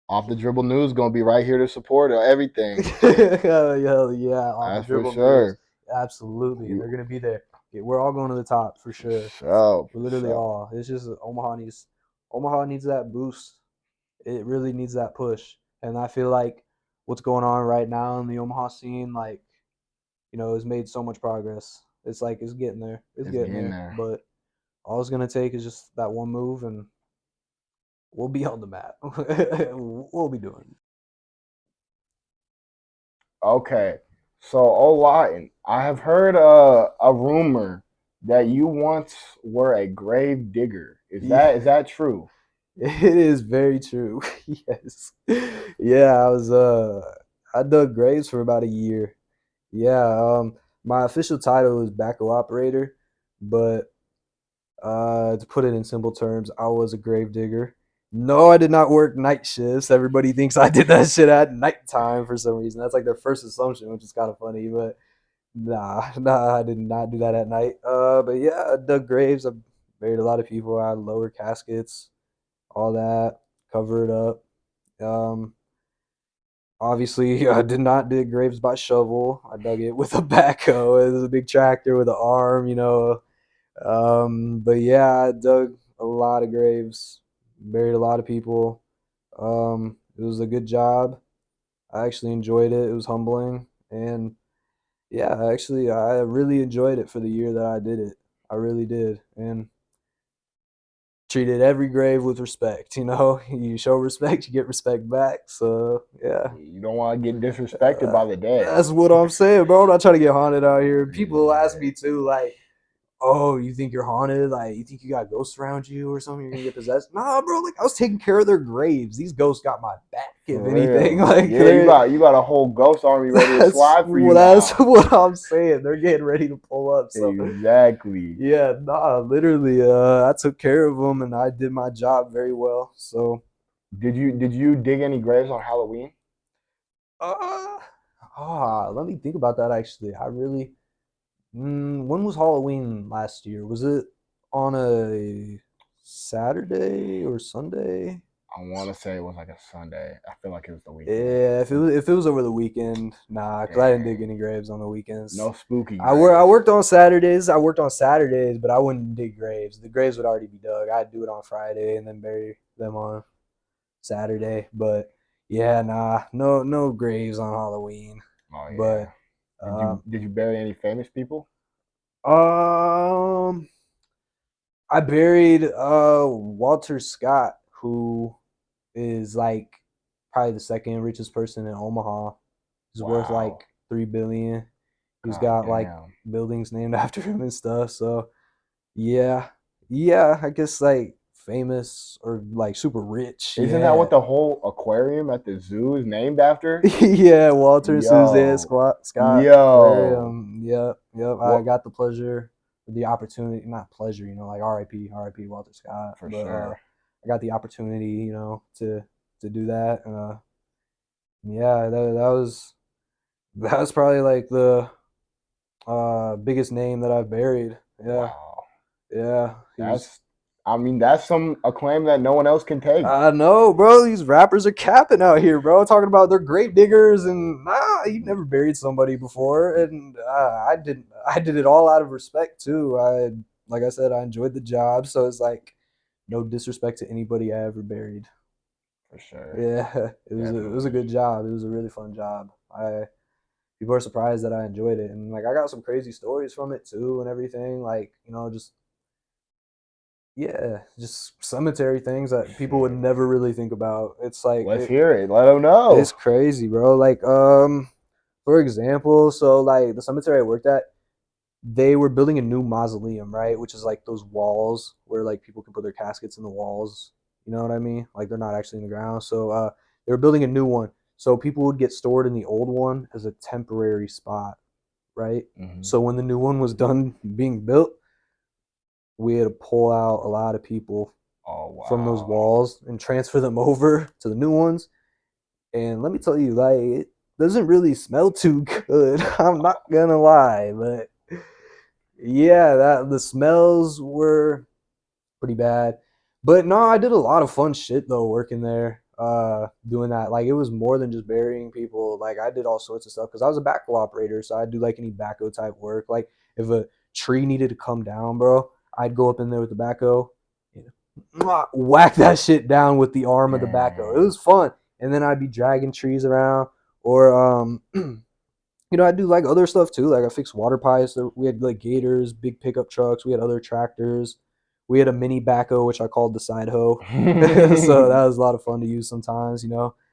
Off the dribble news gonna be right here to support everything. hell yeah, off the That's for dribble news. sure. Absolutely. And We they're gonna be there. Yeah, we're all going to the top for for sure. sure, We're for literally sure. all. It's just Omaha needs that boost. It really needs that push. And I feel like what's going on right now in the Omaha scene, like, has made so much progress. It's like it's getting there. It's It's getting getting there. there. But all it's gonna take is just that one move and we'll be on the map. We'll be doing it. Okay. So, Olatin, I have heard a rumor that you once were a grave digger. Is Yeah. that true? It is very true. Yes. Yeah, I dug graves for about a year. Yeah, my official title is backhoe operator, but to put it in simple terms, I was a grave digger. No, I did not work night shifts. Everybody thinks I did that shit at nighttime for some reason. That's like their first assumption, which is kind of funny, but nah, I did not do that at night. But yeah, I dug graves. I buried a lot of people. I lowered caskets, all that, cover it up. Um, Obviously, I did not dig graves by shovel. I dug it with a backhoe. It was a big tractor with an arm. But yeah, I dug a lot of graves, buried a lot of people. It was a good job. I actually enjoyed it. It was humbling, and yeah, actually, I really enjoyed it for the year that I did it. I really did, and treated every grave with respect. You show respect, you get respect back. So yeah, You don't want to get disrespected by the dead. that's what I'm saying, bro. I'm not trying to get haunted out here. People ask Yeah. me too, like, "Oh, you think you're haunted? Like, you think you got ghosts around you or something? You're gonna get possessed?" Nah, bro. Like, I was taking care of their graves. These ghosts got my back. If For anything, real. like Yeah, you got a whole ghost army ready to slide for you that's now. what I'm saying. They're getting ready to pull up. So Exactly. yeah, nah, literally, I took care of them and I did my job very well. So Did you dig any graves on Halloween? uh, let me think about that. Actually, I really. When was Halloween last year? Was it on a Saturday or Sunday? I want to say it was like a Sunday. I feel like it was the weekend. Yeah, if it was over the weekend, nah, because I didn't dig Dang. any graves on the weekends. No spooky I graves. worked on Saturdays. I worked on Saturdays, but I wouldn't dig graves. The graves would already be dug. I'd do it on Friday and then bury them on Saturday. But yeah, nah, no graves on Halloween. Oh yeah. But Did you um, did you bury any famous people? um, I buried Walter Scott, who is like probably the second richest person in Omaha. He's worth Wow. like 3 billion. He's God got like damn. buildings named after him and stuff. So yeah, yeah, I guess like famous or like super rich. Isn't that Yeah, what the whole aquarium at the zoo is named after? yeah. Walter and Suzanne Yo. Scott Yo. Aquarium. Yep, yep. I What got the pleasure, the opportunity, not pleasure, like R.I.P. R.I.P. Walter Scott. for But sure. I got the opportunity, to do that. Yeah, that was probably like the biggest name that I've buried. Yeah, Wow. yeah. He was. That's I mean, that's some acclaim that no one else can take. I know, bro. These rappers are capping out here, bro. Talking about they're grave diggers and nah, you never buried somebody before, and I didn't. I did it all out of respect too. Like I said, I enjoyed the job, so it's like no disrespect to anybody I ever buried. For sure. Yeah, it was a Definitely. good job. It was a really fun job. I People are surprised that I enjoyed it, and like I got some crazy stories from it too, and everything. Like just yeah, just cemetery things that people would never really think about. It's like Let's hear it. Let them know. it's crazy, bro. Like for example, so like the cemetery I worked at, they were building a new mausoleum, right? Which is like those walls where like people can put their caskets in the walls. You know what I mean? Like they're not actually in the ground. So they were building a new one. So people would get stored in the old one as a temporary spot, right? Hmm. So when the new one was done being built, we had to pull out a lot of people Oh from those wow. walls and transfer them over to the new ones. And let me tell you, like, it doesn't really smell too good. I'm not gonna lie, but yeah, that the smells were pretty bad. But no, I did a lot of fun shit though working there, doing that. Like it was more than just burying people. Like I did all sorts of stuff because I was a backhoe operator, so I'd do like any backhoe type work. Like if a tree needed to come down, bro, I'd go up in there with the backhoe and whack that shit down with the arm of the backhoe. It Dang. was fun. And then I'd be dragging trees around, or I do like other stuff too. Like I fixed water pipes. We had like gators, big pickup trucks. We had other tractors. We had a mini backhoe, which I called the side hoe. So that was a lot of fun to use sometimes.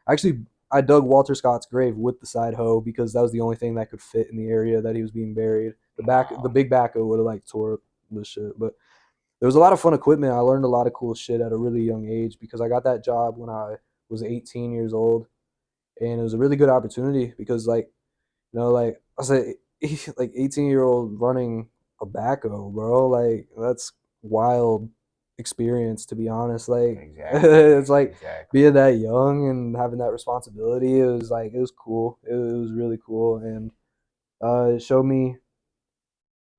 Actually, I dug Walter Scott's grave with the side hoe because that was the only thing that could fit in the area that he was being buried. The Wow. big backhoe would have like tore the shit. But there was a lot of fun equipment. I learned a lot of cool shit at a really young age because I got that job when I was 18 years old, and it was a really good opportunity because like I said, like 18-year-old running a backhoe, bro. Like that's wild experience to be honest. Like Exactly. it's like Exactly. being that young and having that responsibility. It was cool. It was really cool, and it showed me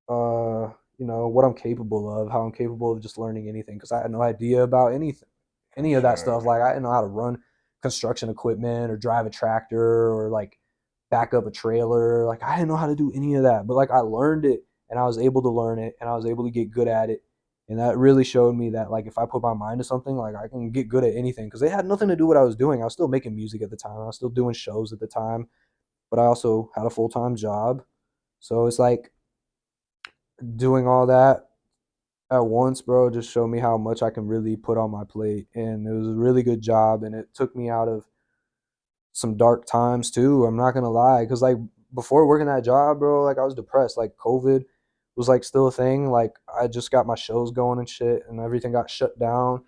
what I'm capable of, how I'm capable of just learning anything because I had no idea about anything, For any of that stuff. sure. Like I didn't know how to run construction equipment or drive a tractor or like back up a trailer. Like I didn't know how to do any of that, but like I learned it and I was able to learn it and I was able to get good at it. And that really showed me that like if I put my mind to something, like I can get good at anything because it had nothing to do with what I was doing. I was still making music at the time. I was still doing shows at the time, but I also had a full-time job. So it's like doing all that at once, bro, just showed me how much I can really put on my plate. And it was a really good job. And it took me out of some dark times too. I'm not gonna lie. Cause like before working that job, bro, like I was depressed. Like COVID was like still a thing. Like I just got my shows going and shit and everything got shut down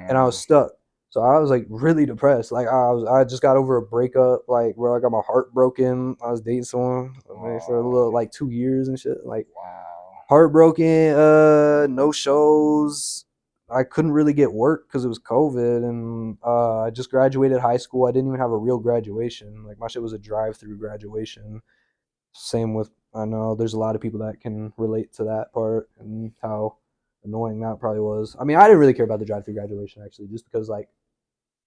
and I was Damn. stuck. So I was like really depressed. Like I just got over a breakup, like where I got my heart broken. I was dating someone like, for a little like 2 years and shit. Like Wow. heartbroken, no shows. I couldn't really get work because it was COVID, and I just graduated high school. I didn't even have a real graduation. Like my shit was a drive-through graduation. Same with, I know there's a lot of people that can relate to that part and how annoying that probably was. I mean, I didn't really care about the drive-through graduation actually, just because like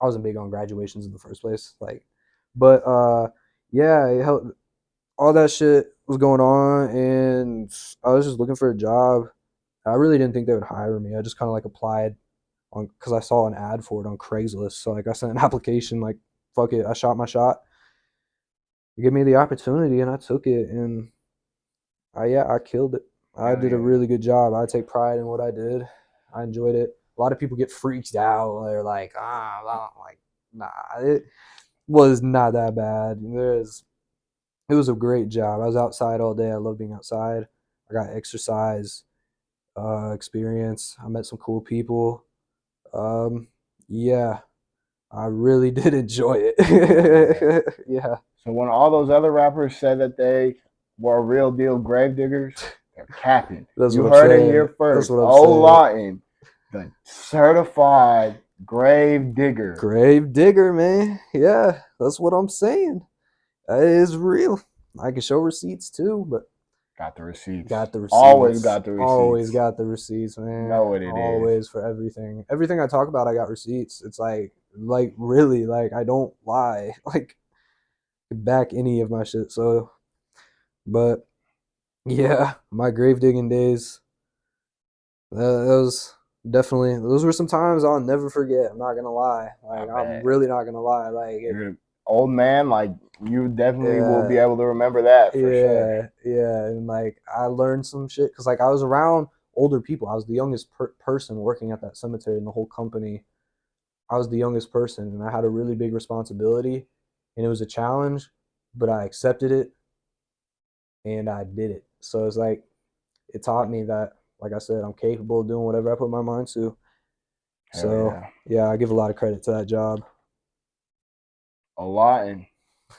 I wasn't big on graduations in the first place. Like, but yeah, it helped, all that shit was going on, and I was just looking for a job. I really didn't think they would hire me. I just kind of like applied on because I saw an ad for it on Craigslist. So like I sent an application, like fuck it, I shot my shot. They gave me the opportunity, and I took it, and I killed it. I Hell did a yeah. really good job. I take pride in what I did. I enjoyed it. A lot of people get freaked out. They're like, well, like, nah, it was not that bad. It was a great job. I was outside all day. I love being outside. I got exercise experience. I met some cool people. Um, yeah, I really did enjoy Yeah. it. Yeah, So when all those other rappers said that they were real deal grave diggers, they're capping. that's You what I'm heard it saying. here That's first. what I'm saying. Ohlawton, the certified grave digger. Grave digger, man. Yeah, that's what I'm saying. That is real. I can show receipts too, but Got the receipts. got the Always receipts. got the Always receipts. got the receipts, You man. know what it is. Always for everything. Everything I talk about, I got receipts. It's like really, like I don't lie. Like back any of my shit. So, but yeah, my grave digging days. That was definitely, those were some times I'll never forget. I'm not gonna lie. I Like I'm bet. really not gonna lie. Like it, You're an old man, like you definitely will be yeah, able to remember that for sure. yeah, and like I learned some shit because like I was around older people. I was the youngest person working at that cemetery in the whole company. I was the youngest person, and I had a really big responsibility, and it was a challenge, but I accepted it and I did it. So it's like it taught me that, like I said, I'm capable of doing whatever I put my mind to. Hell So yeah. yeah, I give a lot of credit to that job. Ohlawton.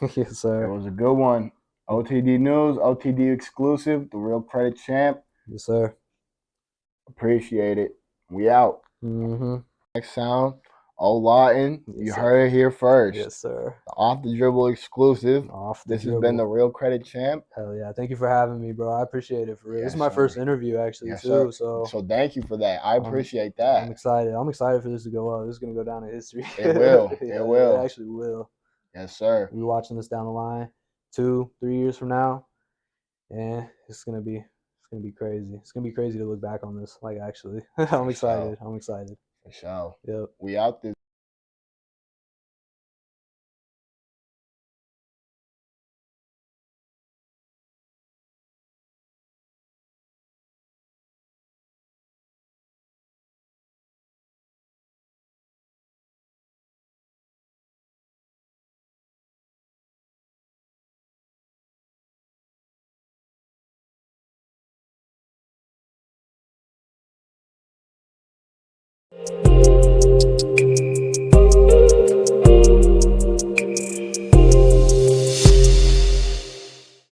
Yes, It sir. was a good one. OTD News, OTD exclusive, the real credit champ. Yes, sir. Appreciate it. We out. Mm-hmm. Next sound, Ohlawton. You Yes, heard sir. it here first. Yes, sir. The off the dribble exclusive. Off the This has been the dribble. real credit champ. Hell yeah. Thank you for having me, bro. I appreciate it for real. This is Yes, my first sir. interview actually Yes, sir. too. So So thank you for that. I I'm appreciate I'm that. excited. I'm excited for this to go up. This is gonna go down in history. It will. It Yeah, it will. actually will. Yes, sir. We'll be watching this down the line 2, 3 years from now. And it's gonna be crazy. It's gonna be crazy to look back on this. Like actually. I'm For sure. excited. I'm excited. For sure. Yep. We out this.